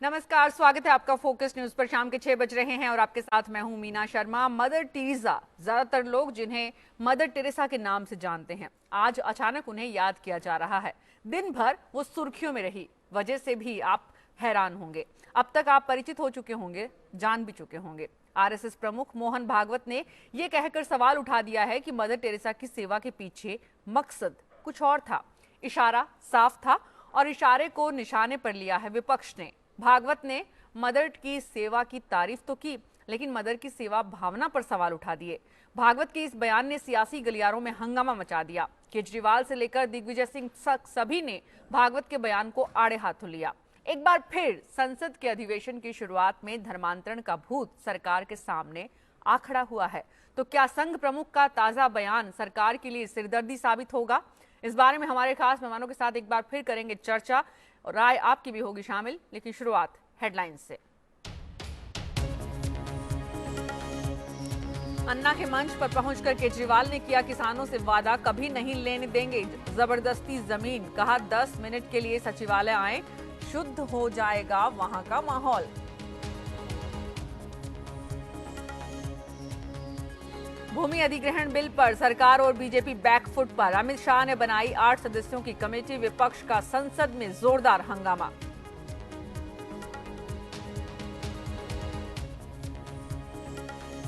नमस्कार, स्वागत है आपका फोकस न्यूज पर। शाम के 6 बज रहे हैं और आपके साथ मैं हूं मीना शर्मा। मदर टेरेसा, ज्यादातर लोग जिन्हें मदर टेरेसा के नाम से जानते हैं, आज अचानक उन्हें याद किया जा रहा है। दिन भर वो सुर्खियों में रही, वजह से भी आप हैरान होंगे। अब तक आप परिचित हो चुके होंगे, जान भी चुके होंगे। आरएसएस प्रमुख मोहन भागवत ने यह कहकर सवाल उठा दिया है कि मदर टेरेसा की सेवा के पीछे मकसद कुछ और था। इशारा साफ था और इशारे को निशाने पर लिया है विपक्ष ने। भागवत ने मदर की सेवा की तारीफ तो की, लेकिन मदर की सेवा भावना पर सवाल उठा दिए। भागवत के इस बयान ने सियासी गलियारों में हंगामा मचा दिया। केजरीवाल से लेकर दिग्विजय सिंह तक सभी ने भागवत के बयान को आड़े हाथों लिया। एक बार फिर संसद के अधिवेशन की शुरुआत में धर्मांतरण का भूत सरकार के सामने आ खड़ा हुआ है। तो क्या संघ प्रमुख का ताजा बयान सरकार के लिए सिरदर्दी साबित होगा? इस बारे में हमारे खास मेहमानों के साथ एक बार फिर करेंगे चर्चा और राय आपकी भी होगी शामिल। लेकिन शुरुआत हेडलाइंस से। अन्ना के मंच पर पहुंचकर केजरीवाल ने किया किसानों से वादा, कभी नहीं लेने देंगे जबरदस्ती जमीन। कहा 10 मिनट के लिए सचिवालय आए, शुद्ध हो जाएगा वहां का माहौल। भूमि अधिग्रहण बिल पर सरकार और बीजेपी बैकफुट पर। अमित शाह ने बनाई 8 सदस्यों की कमेटी, विपक्ष का संसद में जोरदार हंगामा।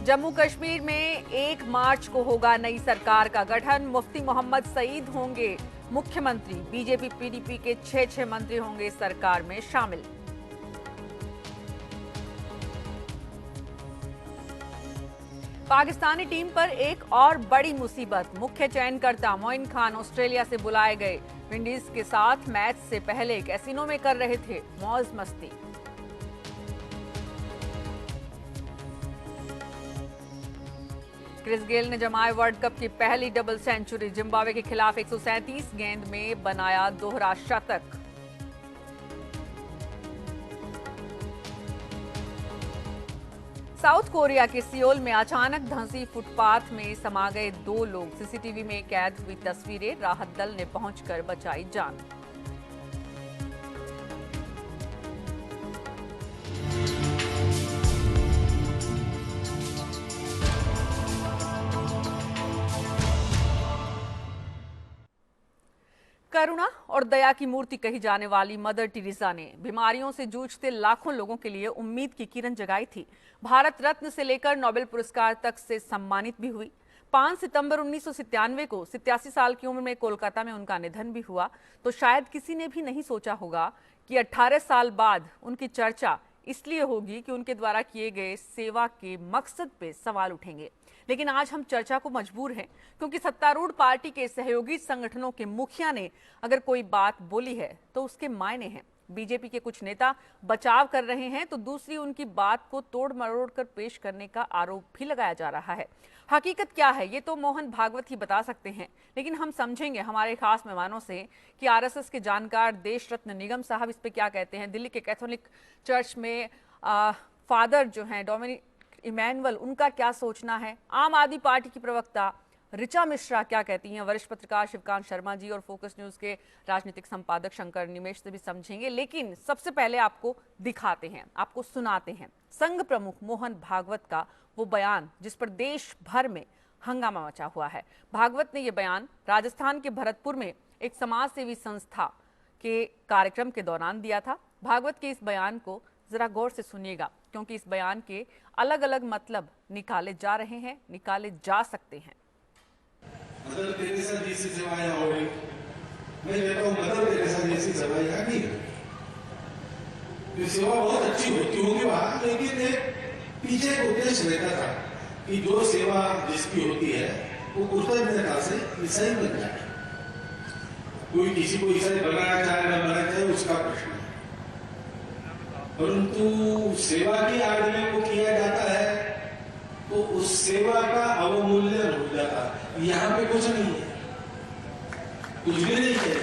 जम्मू कश्मीर में 1 मार्च को होगा नई सरकार का गठन। मुफ्ती मोहम्मद सईद होंगे मुख्यमंत्री। बीजेपी पीडीपी के 6 मंत्री होंगे सरकार में शामिल। पाकिस्तानी टीम पर एक और बड़ी मुसीबत। मुख्य चयनकर्ता मोइन खान ऑस्ट्रेलिया से बुलाए गए। विंडीज के साथ मैच से पहले कैसीनो में कर रहे थे मौज मस्ती। क्रिस गेल ने जमाए वर्ल्ड कप की पहली डबल सेंचुरी। जिम्बाब्वे के खिलाफ 137 गेंद में बनाया दोहरा शतक। साउथ कोरिया के सियोल में अचानक धंसी फुटपाथ में समा गए 2 लोग। सीसीटीवी में कैद हुई तस्वीरें। राहत दल ने पहुंचकर बचाई जान। करुणा और दया की मूर्ति कही जाने वाली मदर टेरेसा ने बीमारियों से जूझते लाखों लोगों के लिए उम्मीद की किरण जगाई थी। भारत रत्न से लेकर नोबेल पुरस्कार तक से सम्मानित भी हुई। 5 सितंबर 1997 को 87 साल की उम्र में कोलकाता में उनका निधन भी हुआ। तो शायद किसी ने भी नहीं सोचा होगा कि 18 साल बाद उनकी चर्चा इसलिए होगी कि उनके द्वारा किए गए सेवा के मकसद पे सवाल उठेंगे। लेकिन आज हम चर्चा को मजबूर हैं, क्योंकि सत्तारूढ़ पार्टी के सहयोगी संगठनों के मुखिया ने अगर कोई बात बोली है तो उसके मायने हैं। बीजेपी के कुछ नेता बचाव कर रहे हैं तो दूसरी उनकी बात को तोड़ मरोड़ कर पेश करने का आरोप भी लगाया जा रहा है। हकीकत क्या है ये तो मोहन भागवत ही बता सकते हैं, लेकिन हम समझेंगे हमारे खास मेहमानों से कि आरएसएस के जानकार देश रत्न निगम साहब इस पे क्या कहते हैं। दिल्ली के कैथोलिक चर्च में फादर जो हैं डोमिनिक इमैनुअल, उनका क्या सोचना है। आम आदमी पार्टी की प्रवक्ता ऋचा मिश्रा क्या कहती हैं। वरिष्ठ पत्रकार शिवकांत शर्मा जी और फोकस न्यूज के राजनीतिक संपादक शंकर निमेश से भी समझेंगे। लेकिन सबसे पहले आपको दिखाते हैं, आपको सुनाते हैं संघ प्रमुख मोहन भागवत का वो बयान जिस पर देश भर में हंगामा मचा हुआ है। भागवत ने यह बयान राजस्थान के भरतपुर में एक समाज सेवी संस्था के कार्यक्रम के दौरान दिया था। भागवत के इस बयान को जरा गौर से सुनिएगा, क्योंकि इस बयान के अलग अलग मतलब निकाले जा रहे हैं, निकाले जा सकते हैं। मदर टेरेसा जैसी सेवाएं हो रही, मैं कहता हूँ मदर टेरेसा जैसी सेवाएं नहीं। ये सेवा बहुत अच्छी होती होगी वहां, लेकिन एक पीछे एक उद्देश्य रहता था कि जो सेवा जिसकी होती है वो कृतज्ञता से ईसाई बन जाए। कोई किसी को ईसाई बनाना चाहे न बनाना चाहे उसका प्रश्न है, परंतु सेवा की आड़ में वो किया जाता है तो उस सेवा का अवमूल्यन हो जाता है। यहाँ पे कुछ नहीं है, कुछ भी नहीं है।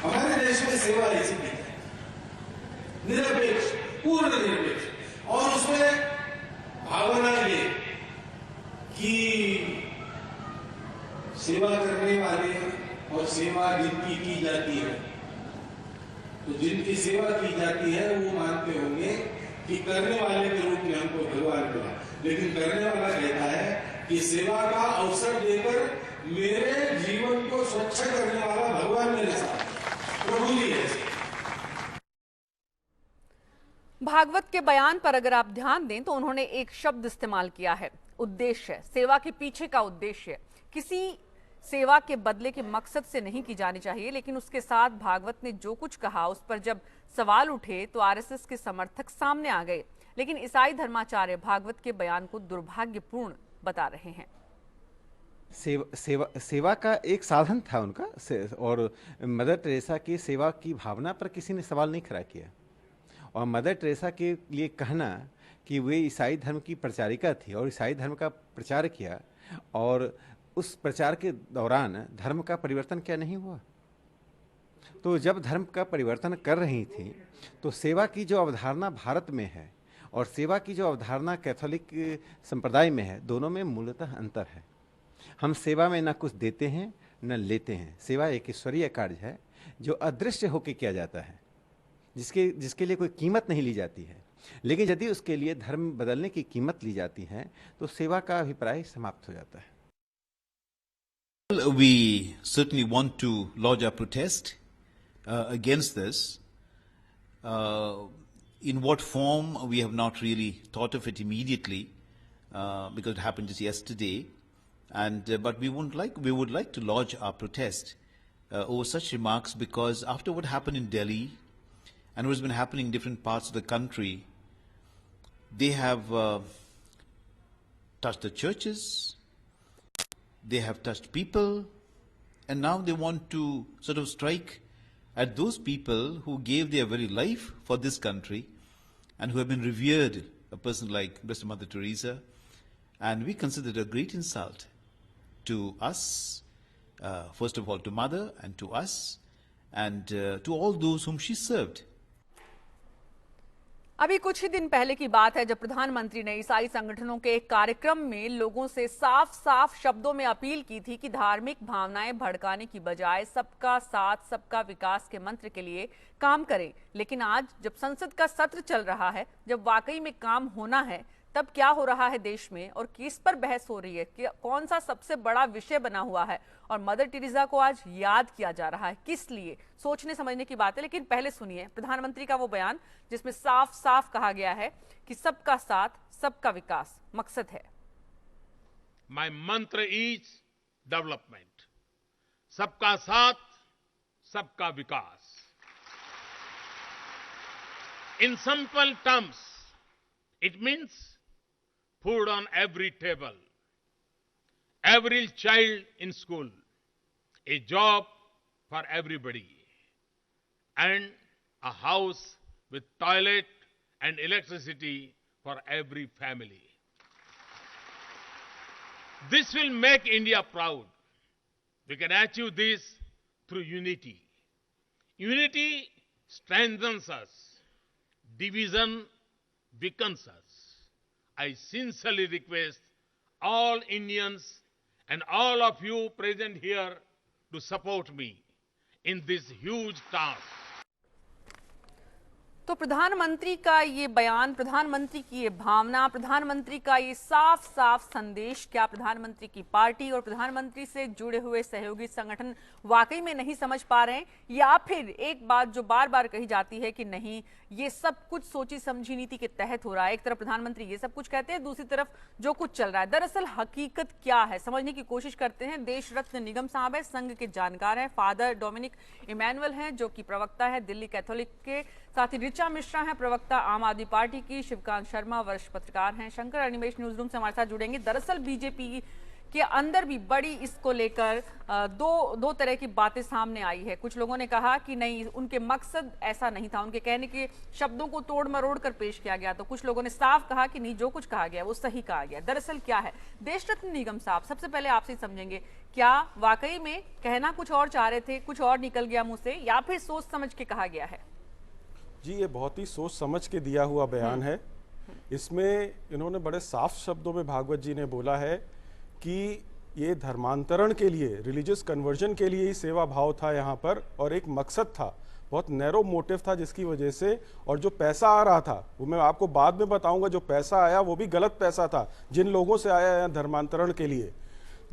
हमारे देश में सेवा ऐसी नहीं है, निरपेक्ष, पूर्ण निरपेक्ष, और उसमें भावना ये कि सेवा करने वाले और सेवा जिनकी की जाती है तो जिनकी सेवा की जाती है वो मानते होंगे कि करने वाले के रूप में हमको भगवान मिला, लेकिन करने वाला कहता है कि सेवा का अवसर देकर मेरे जीवन को स्वच्छ करने वाला भगवान मेरे साथ, प्रभु जी है। भागवत के बयान पर अगर आप ध्यान दें तो उन्होंने एक शब्द इस्तेमाल किया है, उद्देश्य। सेवा के पीछे का उद्देश्य किसी सेवा के बदले के मकसद से नहीं की जानी चाहिए, लेकिन उसके साथ भागवत ने जो कुछ कहा उस पर जब सवाल उठे तो आरएसएस के समर्थक सामने आ गए। लेकिन ईसाई धर्माचार्य भागवत के बयान को दुर्भाग्यपूर्ण बता रहे हैं। सेवा का एक साधन था उनका, और मदर टेरेसा की सेवा की भावना पर किसी ने सवाल नहीं खड़ा किया। और मदर टेरेसा के लिए कहना कि वे ईसाई धर्म की प्रचारिका थी और ईसाई धर्म का प्रचार किया, और उस प्रचार के दौरान धर्म का परिवर्तन क्या नहीं हुआ? तो जब धर्म का परिवर्तन कर रही थी तो सेवा की जो अवधारणा भारत में है और सेवा की जो अवधारणा कैथोलिक संप्रदाय में है, दोनों में मूलतः अंतर है। हम सेवा में न कुछ देते हैं न लेते हैं। सेवा एक ईश्वरीय कार्य है जो अदृश्य होकर किया जाता है, जिसके लिए कोई कीमत नहीं ली जाती है। लेकिन यदि उसके लिए धर्म बदलने की कीमत ली जाती है तो सेवा का अभिप्राय समाप्त हो जाता है। We certainly want to lodge our protest against this. In what form, we have not really thought of it immediately because it happened just yesterday. But we would like to lodge our protest over such remarks, because after what happened in Delhi and what has been happening in different parts of the country, they have touched the churches, they have touched people, and now they want to sort of strike at those people who gave their very life for this country and who have been revered, a person like Blessed Mother Teresa. And we consider it a great insult to us, first of all to Mother and to us, and to all those whom she served. अभी कुछ ही दिन पहले की बात है जब प्रधानमंत्री ने ईसाई संगठनों के एक कार्यक्रम में लोगों से साफ साफ शब्दों में अपील की थी कि धार्मिक भावनाएं भड़काने की बजाय सबका साथ सबका विकास के मंत्र के लिए काम करें। लेकिन आज जब संसद का सत्र चल रहा है, जब वाकई में काम होना है, तब क्या हो रहा है देश में और किस पर बहस हो रही है, कौन सा सबसे बड़ा विषय बना हुआ है और मदर टेरेसा को आज याद किया जा रहा है, किस लिए? सोचने समझने की बात है। लेकिन पहले सुनिए प्रधानमंत्री का वो बयान जिसमें साफ साफ कहा गया है कि सबका साथ सबका विकास मकसद है। माय मंत्र इज डेवलपमेंट, सबका साथ सबका विकास। In simple terms it means food on every table, every child in school, a job for everybody, and a house with toilet and electricity for every family. This will make India proud. We can achieve this through unity. Unity strengthens us. Division weakens us. I sincerely request all Indians and all of you present here to support me in this huge task. तो प्रधानमंत्री का ये बयान, प्रधानमंत्री की ये भावना, प्रधानमंत्री का ये साफ साफ संदेश क्या प्रधानमंत्री की पार्टी और प्रधानमंत्री से जुड़े हुए सहयोगी संगठन वाकई में नहीं समझ पा रहे हैं, या फिर एक बात जो बार बार कही जाती है कि नहीं ये सब कुछ सोची समझी नीति के तहत हो रहा है। एक तरफ प्रधानमंत्री ये सब कुछ कहते हैं, दूसरी तरफ जो कुछ चल रहा है, दरअसल हकीकत क्या है समझने की कोशिश करते हैं। देश रत्न निगम साहब है, संघ के जानकार हैं, फादर डोमिनिक इमैनुअल हैं जो कि प्रवक्ता है दिल्ली कैथोलिक के, साथ ही ऋचा मिश्रा हैं प्रवक्ता आम आदमी पार्टी की, शिवकांत शर्मा वरिष्ठ पत्रकार हैं, शंकर अनिमेश न्यूज रूम से हमारे साथ जुड़ेंगे। दरअसल बीजेपी के अंदर भी बड़ी इसको लेकर दो तरह की बातें सामने आई है। कुछ लोगों ने कहा कि नहीं उनके मकसद ऐसा नहीं था, उनके कहने के शब्दों को तोड़ मरोड़ कर पेश किया गया, तो कुछ लोगों ने साफ कहा कि नहीं जो कुछ कहा गया वो सही कहा गया। दरअसल क्या है, देश रत्न निगम साहब सबसे पहले आपसे समझेंगे, क्या वाकई में कहना कुछ और चाह रहे थे, कुछ और निकल गया मुंह से, या फिर सोच समझ के कहा गया है? जी ये बहुत ही सोच समझ के दिया हुआ बयान है। इसमें इन्होंने बड़े साफ शब्दों में भागवत जी ने बोला है कि ये धर्मांतरण के लिए, रिलीजियस कन्वर्जन के लिए ही सेवा भाव था यहाँ पर, और एक मकसद था। बहुत नैरो मोटिव था जिसकी वजह से, और जो पैसा आ रहा था वो मैं आपको बाद में बताऊंगा, जो पैसा आया वो भी गलत पैसा था जिन लोगों से आया है धर्मांतरण के लिए।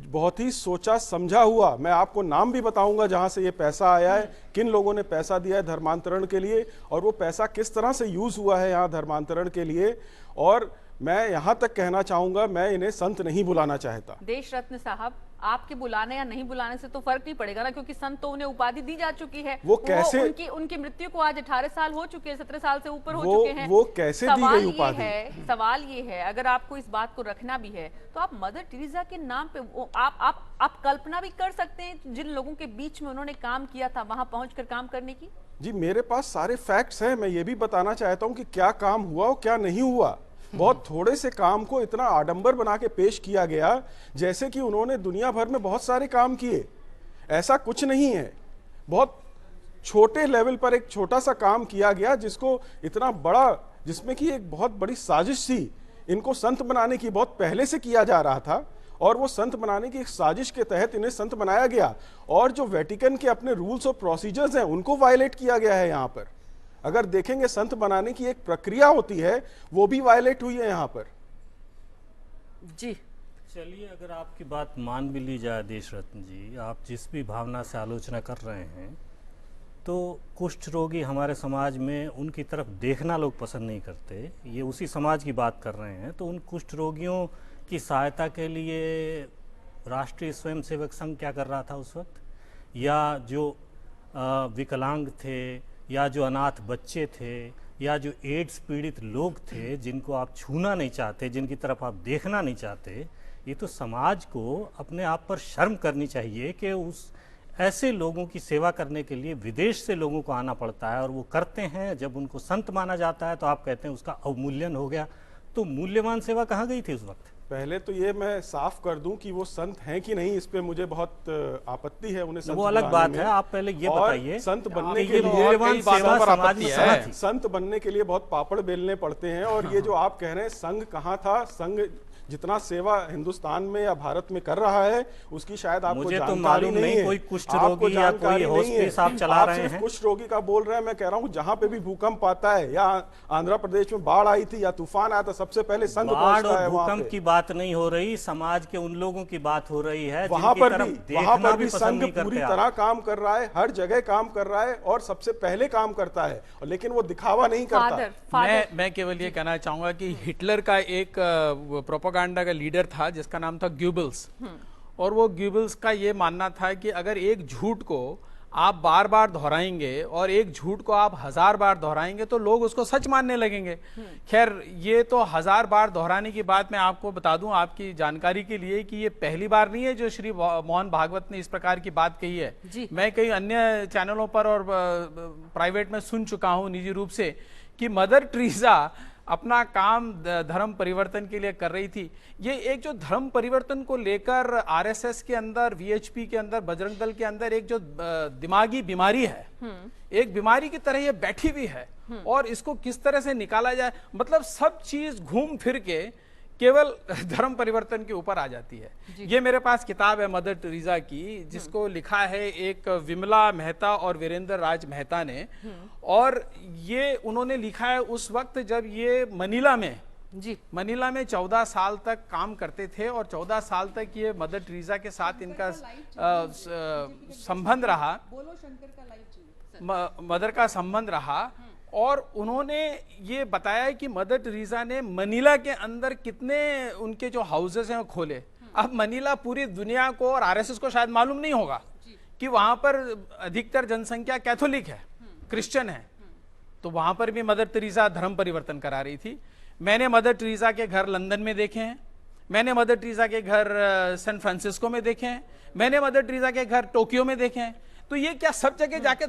बहुत ही सोचा समझा हुआ, मैं आपको नाम भी बताऊंगा जहां से ये पैसा आया है, किन लोगों ने पैसा दिया है धर्मांतरण के लिए, और वो पैसा किस तरह से यूज हुआ है यहाँ धर्मांतरण के लिए। और मैं यहाँ तक कहना चाहूंगा, मैं इन्हें संत नहीं बुलाना चाहता। देश रत्न साहब, आपके बुलाने या नहीं बुलाने से तो फर्क नहीं पड़ेगा ना, क्योंकि संत तो उन्हें उपाधि दी जा चुकी है। वो कैसे, उनकी मृत्यु को आज 18 साल हो चुके हैं, 17 साल से ऊपर हो चुके हैं। वो कैसे दी गई उपाधि? सवाल ये है, अगर आपको इस बात को रखना भी है तो आप मदर टेरेसा के नाम पे आप कल्पना भी कर सकते हैं जिन लोगों के बीच में उन्होंने काम किया था वहां पहुंचकर काम करने की। जी मेरे पास सारे फैक्ट्स हैं, मैं ये भी बताना चाहता हूँ कि क्या काम हुआ और क्या नहीं हुआ। बहुत थोड़े से काम को इतना आडंबर बना के पेश किया गया जैसे कि उन्होंने दुनिया भर में बहुत सारे काम किए। ऐसा कुछ नहीं है, बहुत छोटे लेवल पर एक छोटा सा काम किया गया जिसको इतना बड़ा, जिसमें कि एक बहुत बड़ी साजिश थी। इनको संत बनाने की बहुत पहले से किया जा रहा था, और वो संत बनाने की एक साजिश के तहत इन्हें संत बनाया गया, और जो वेटिकन के अपने रूल्स और प्रोसीजर्स हैं उनको वायलेट किया गया है। यहाँ पर अगर देखेंगे संत बनाने की एक प्रक्रिया होती है, वो भी वायलेट हुई है यहाँ पर। जी चलिए, अगर आपकी बात मान भी ली जाए देश रत्न जी, आप जिस भी भावना से आलोचना कर रहे हैं, तो कुष्ठ रोगी हमारे समाज में उनकी तरफ देखना लोग पसंद नहीं करते। ये उसी समाज की बात कर रहे हैं, तो उन कुष्ठ रोगियों की सहायता के लिए राष्ट्रीय स्वयंसेवक संघ क्या कर रहा था उस वक्त, या जो विकलांग थे, या जो अनाथ बच्चे थे, या जो एड्स पीड़ित लोग थे जिनको आप छूना नहीं चाहते, जिनकी तरफ आप देखना नहीं चाहते, ये तो समाज को अपने आप पर शर्म करनी चाहिए कि उस ऐसे लोगों की सेवा करने के लिए विदेश से लोगों को आना पड़ता है और वो करते हैं। जब उनको संत माना जाता है तो आप कहते हैं उसका अवमूल्यन हो गया। तो मूल्यवान सेवा कहाँ गई थी उस वक्त? पहले तो ये मैं साफ कर दूं कि वो संत हैं कि नहीं, इस पे मुझे बहुत आपत्ति है उन्हें संत वो अलग बात है। आप पहले ये बताइए, संत बनने के लिए मूल्यवान सेवा समाज में कहाँ थी? संत बनने के लिए बहुत पापड़ बेलने पड़ते हैं, और ये जो आप कह रहे हैं संघ कहाँ था, संघ जितना सेवा हिंदुस्तान में या भारत में कर रहा है उसकी शायद आपको मुझे जानकारी तो मालूम नहीं है। कोई कुष्ठ रोगी या कोई हॉस्पिस आप चला रहे हैं। कुष्ठ रोगी का बोल रहे हैं, मैं कह रहा हूँ जहाँ पे भी भूकंप आता है, या आंध्र प्रदेश में बाढ़ आई थी या तूफान आया था, सबसे पहले संघ पहुंचता है। भूकंप की बात नहीं हो रही, समाज के उन लोगों की बात हो रही है वहां पर भी संघ पूरी तरह काम कर रहा है, हर जगह काम कर रहा है और सबसे पहले काम करता है, लेकिन वो दिखावा नहीं करता। मैं केवल ये कहना चाहूंगा कि हिटलर का एक प्रोपेगेंडा का लीडर था जिसका नाम था ग्यूबल्स, और वो ग्यूबल्स का ये मानना था कि अगर एक झूठ को आप बार बार दोहराएंगे और एक झूठ को आप 1000 बार दोहराएंगे तो लोग उसको सच मानने लगेंगे। खैर ये तो 1000 बार दोहराने की बात मैं आपको बता दूं आपकी जानकारी के लिए कि ये पहली बार नहीं है जो श्री मोहन भागवत ने इस प्रकार की बात कही है। मैं कई अन्य चैनलों पर और प्राइवेट में सुन चुका हूं निजी रूप से कि मदर टेरेसा अपना काम धर्म परिवर्तन के लिए कर रही थी। ये एक जो धर्म परिवर्तन को लेकर आरएसएस के अंदर, वीएचपी के अंदर, बजरंग दल के अंदर एक जो दिमागी बीमारी है, एक बीमारी की तरह ये बैठी हुई है, और इसको किस तरह से निकाला जाए, मतलब सब चीज घूम फिर के केवल धर्म परिवर्तन के ऊपर आ जाती है। ये मेरे पास किताब है मदर टेरेसा की, जिसको लिखा है एक विमला मेहता और वीरेंद्र राज मेहता ने, और ये उन्होंने लिखा है उस वक्त जब ये मनीला में 14 साल तक काम करते थे, और 14 साल तक ये मदर टेरेसा के साथ इनका संबंध रहा, मदर का संबंध रहा। और उन्होंने ये बताया कि मदर टेरेसा ने मनीला के अंदर कितने उनके जो हाउसेस हैं वो खोले। अब मनीला पूरी दुनिया को और आरएसएस को शायद मालूम नहीं होगा कि वहां पर अधिकतर जनसंख्या कैथोलिक है, क्रिश्चियन है, तो वहां पर भी मदर टेरेसा धर्म परिवर्तन करा रही थी। मैंने मदर टेरेसा के घर लंदन में देखे हैं, मैंने मदर टेरेसा के घर सैन फ्रांसिस्को में देखे हैं, मैंने मदर टेरेसा के घर टोक्यो में देखे हैं। तो ये क्या सब जगह जाके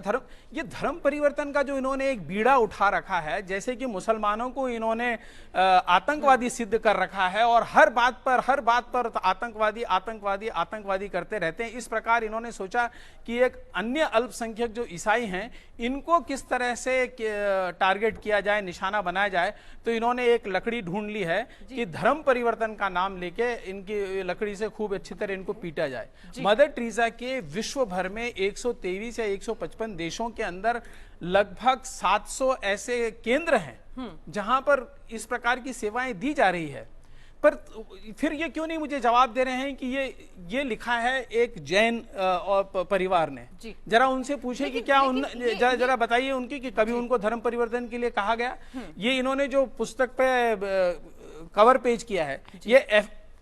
ये धर्म परिवर्तन का जो इन्होंने एक बीड़ा उठा रखा है, जैसे कि मुसलमानों को इन्होंने आतंकवादी सिद्ध कर रखा है, और हर बात पर आतंकवादी आतंकवादी आतंकवादी करते रहते हैं। इस प्रकार इन्होंने सोचा कि एक अन्य अल्पसंख्यक जो ईसाई हैं इनको किस तरह से टारगेट किया जाए, निशाना बनाया जाए, तो इन्होंने एक लकड़ी ढूंढ ली है कि धर्म परिवर्तन का नाम लेके इनकी लकड़ी से खूब अच्छी तरह इनको पीटा जाए। मदर टेरेसा के विश्व भर में 123 या 155 देशों के अंदर लगभग 700 ऐसे केंद्र हैं जहां पर इस प्रकार की सेवाएं दी जा रही है। पर फिर ये क्यों नहीं मुझे जवाब दे रहे हैं कि ये लिखा है एक जैन परिवार ने। जरा उनसे पूछे कि क्या जरा बताइए उनकी कि कभी उनको धर्म परिवर्तन के लिए कहा गया। ये इन्होंने जो पुस्तक पे कवर पेज किया है, ये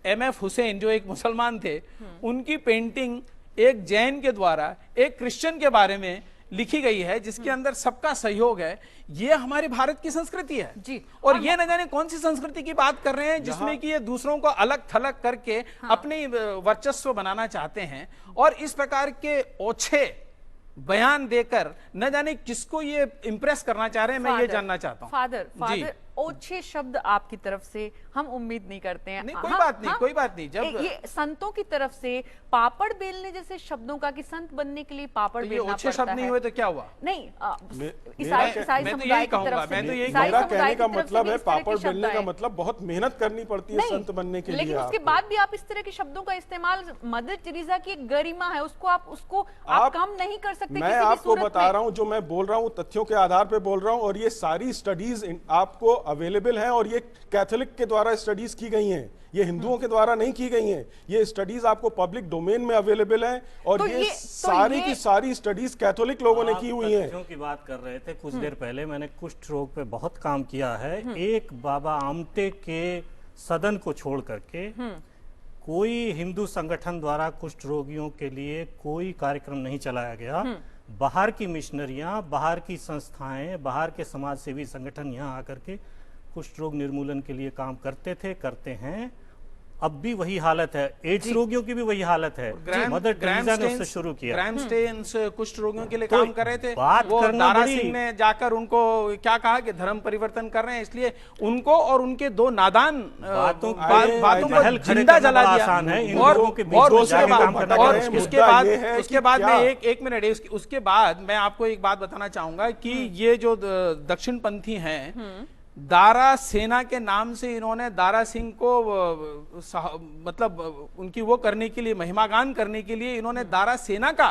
MF हुसैन जो एक मुसलमान थे, उनकी पेंटिंग एक जैन के द्वारा एक क्रिश्चियन के बारे में लिखी गई है, जिसके अंदर सबका सहयोग है। ये हमारे भारत की संस्कृति है जी। और ये न जाने कौन सी संस्कृति की बात कर रहे हैं जिसमें कि ये दूसरों को अलग थलग करके अपने वर्चस्व बनाना चाहते हैं, और इस प्रकार के ओछे बयान देकर न जाने किसको ये इंप्रेस करना चाह रहे हैं। मैं ये जानना चाहता हूँ। फादर ओछे शब्द आपकी तरफ से हम उम्मीद नहीं करते हैं। नहीं, कोई बात नहीं, कोई बात नहीं। जब ये संतों की तरफ से पापड़ बेलने जैसे शब्दों का कि संत बनने के लिए पापड़ बेलना पड़ता है, ओछे शब्द नहीं हुए तो क्या हुआ? नहीं, ईसाई समुदाय की तरफ से मेरा कहने का मतलब है पापड़ बेलने का मतलब बहुत मेहनत करनी पड़ती है संत बनने के लिए। लेकिन उसके बाद भी आप इस तरह के शब्दों का इस्तेमाल, मदर टेरेसा की एक गरिमा है, उसको आप कम नहीं कर सकते। मैं आपको बता रहा हूं, जो मैं बोल रहा हूं तथ्यों के आधार पे बोल रहा हूं, और ये सारी स्टडीज आपको अवेलेबल हैं, और ये कैथोलिक के द्वारा स्टडीज की गई हैं, ये हिंदुओं के द्वारा नहीं की गई हैं। ये स्टडीज आपको पब्लिक डोमेन में अवेलेबल हैं, और तो ये सारी की सारी स्टडीज कैथोलिक लोगों ने की हुई हैं। तथ्यों की बात कर रहे थे कुछ देर पहले, मैंने कुष्ठ रोग पे बहुत काम किया है। एक बाबा आमटे के सदन को छोड़ करके कोई हिंदू संगठन द्वारा कुष्ठ रोगियों के लिए कोई कार्यक्रम नहीं चलाया गया। बाहर की मिशनरियां, बाहर की संस्थाएं, बाहर के समाज सेवी संगठन यहाँ आकर के कुष्ठ रोग निर्मूलन के लिए काम करते थे, करते हैं। अब भी वही हालत है, एड्स रोगियों की भी वही हालत है। मदर टेरेसा ने उससे शुरू किया। ग्राहम स्टेन्स कुष्ठ रोगियों के लिए काम कर रहे थे। बात वो करना दारा बड़ी... सिंह ने जाकर उनको क्या कहा कि धर्म परिवर्तन कर रहे हैं, इसलिए उनको और उनके दो नादान बातों को जिंदा जला दिया। और उसके बाद में एक मिनट, उसके बाद मैं आपको एक बात बताना चाहूंगा कि ये जो दक्षिणपंथी हैं, दारा सेना के नाम से इन्होंने दारा सिंह को मतलब उनकी वो करने के लिए, महिमागान करने के लिए इन्होंने दारा सेना का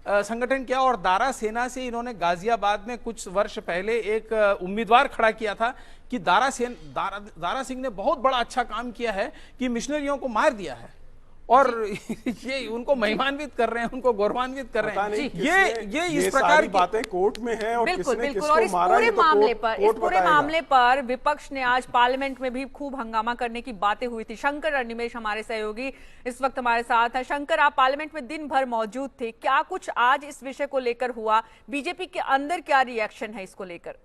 संगठन किया। और दारा सेना से इन्होंने गाजियाबाद में कुछ वर्ष पहले एक उम्मीदवार खड़ा किया था कि दारा सिंह ने बहुत बड़ा अच्छा काम किया है कि मिशनरियों को मार दिया है, और ये उनको महिमान्वित कर रहे हैं, उनको गौरवान्वित कर रहे हैं। ये इस प्रकार की बातें कोर्ट में हैं, और बिल्कुल किसने बिल्कुल। और इस पूरे मामले पर विपक्ष ने आज पार्लियामेंट में भी खूब हंगामा करने की बातें हुई थी। शंकर अनिमेष हमारे सहयोगी इस वक्त हमारे साथ हैं। शंकर, आप पार्लियामेंट में दिन भर मौजूद थे, क्या कुछ आज इस विषय को लेकर हुआ? बीजेपी के अंदर क्या रिएक्शन है इसको लेकर?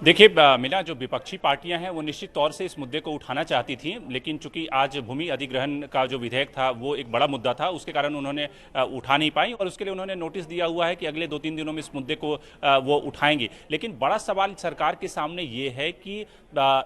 देखिए मिला, जो विपक्षी पार्टियां हैं वो निश्चित तौर से इस मुद्दे को उठाना चाहती थी, लेकिन चूंकि आज भूमि अधिग्रहण का जो विधेयक था वो एक बड़ा मुद्दा था, उसके कारण उन्होंने उठा नहीं पाई, और उसके लिए उन्होंने नोटिस दिया हुआ है कि अगले 2-3 दिनों में इस मुद्दे को वो उठाएंगे। लेकिन बड़ा सवाल सरकार के सामने ये है कि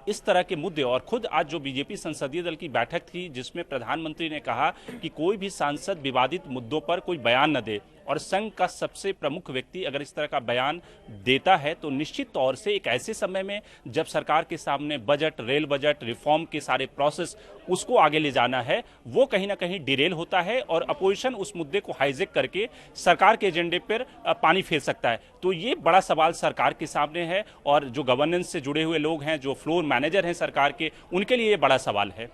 इस तरह के मुद्दे, और खुद आज जो बीजेपी संसदीय दल की बैठक थी जिसमें प्रधानमंत्री ने कहा कि कोई भी सांसद विवादित मुद्दों पर कोई बयान न दे, और संघ का सबसे प्रमुख व्यक्ति अगर इस तरह का बयान देता है तो निश्चित तौर से एक ऐसे समय में जब सरकार के सामने बजट, रेल बजट, रिफॉर्म के सारे प्रोसेस उसको आगे ले जाना है, वो कहीं ना कहीं डिरेल होता है, और अपोजिशन उस मुद्दे को हाईजेक करके सरकार के एजेंडे पर पानी फेर सकता है। तो ये बड़ा सवाल सरकार के सामने है, और जो गवर्नेंस से जुड़े हुए लोग हैं, जो फ्लोर मैनेजर हैं सरकार के, उनके लिए ये बड़ा सवाल है।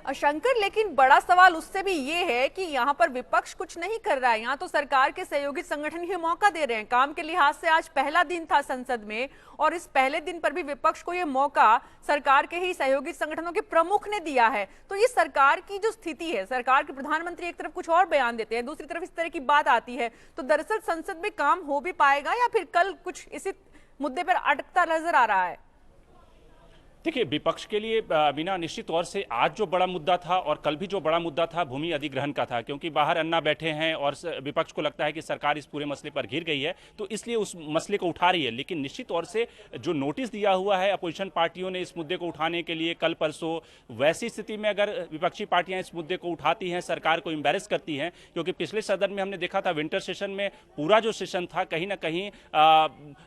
शंकर, लेकिन बड़ा सवाल उससे भी ये है कि यहाँ पर विपक्ष कुछ नहीं कर रहा है, यहाँ तो सरकार के सहयोगी संगठन ही मौका दे रहे हैं। काम के लिहाज से आज पहला दिन था संसद में, और इस पहले दिन पर भी विपक्ष को ये मौका सरकार के ही सहयोगी संगठनों के प्रमुख ने दिया है। तो ये सरकार की जो स्थिति है, सरकार के प्रधानमंत्री एक तरफ कुछ और बयान देते हैं, दूसरी तरफ इस तरह की बात आती है, तो दरअसल संसद में काम हो भी पाएगा या फिर कल कुछ इसी मुद्दे पर अटकता नजर आ रहा है? देखिए, विपक्ष के लिए मीना निश्चित तौर से आज जो बड़ा मुद्दा था और कल भी जो बड़ा मुद्दा था भूमि अधिग्रहण का था, क्योंकि बाहर अन्ना बैठे हैं और विपक्ष को लगता है कि सरकार इस पूरे मसले पर घिर गई है, तो इसलिए उस मसले को उठा रही है। लेकिन निश्चित तौर से जो नोटिस दिया हुआ है अपोजिशन पार्टियों ने इस मुद्दे को उठाने के लिए कल परसों, वैसी स्थिति में अगर विपक्षी पार्टियां इस मुद्दे को उठाती हैं, सरकार को एम्बैरेस करती हैं, क्योंकि पिछले सदन में हमने देखा था विंटर सेशन में पूरा जो सेशन था कहीं ना कहीं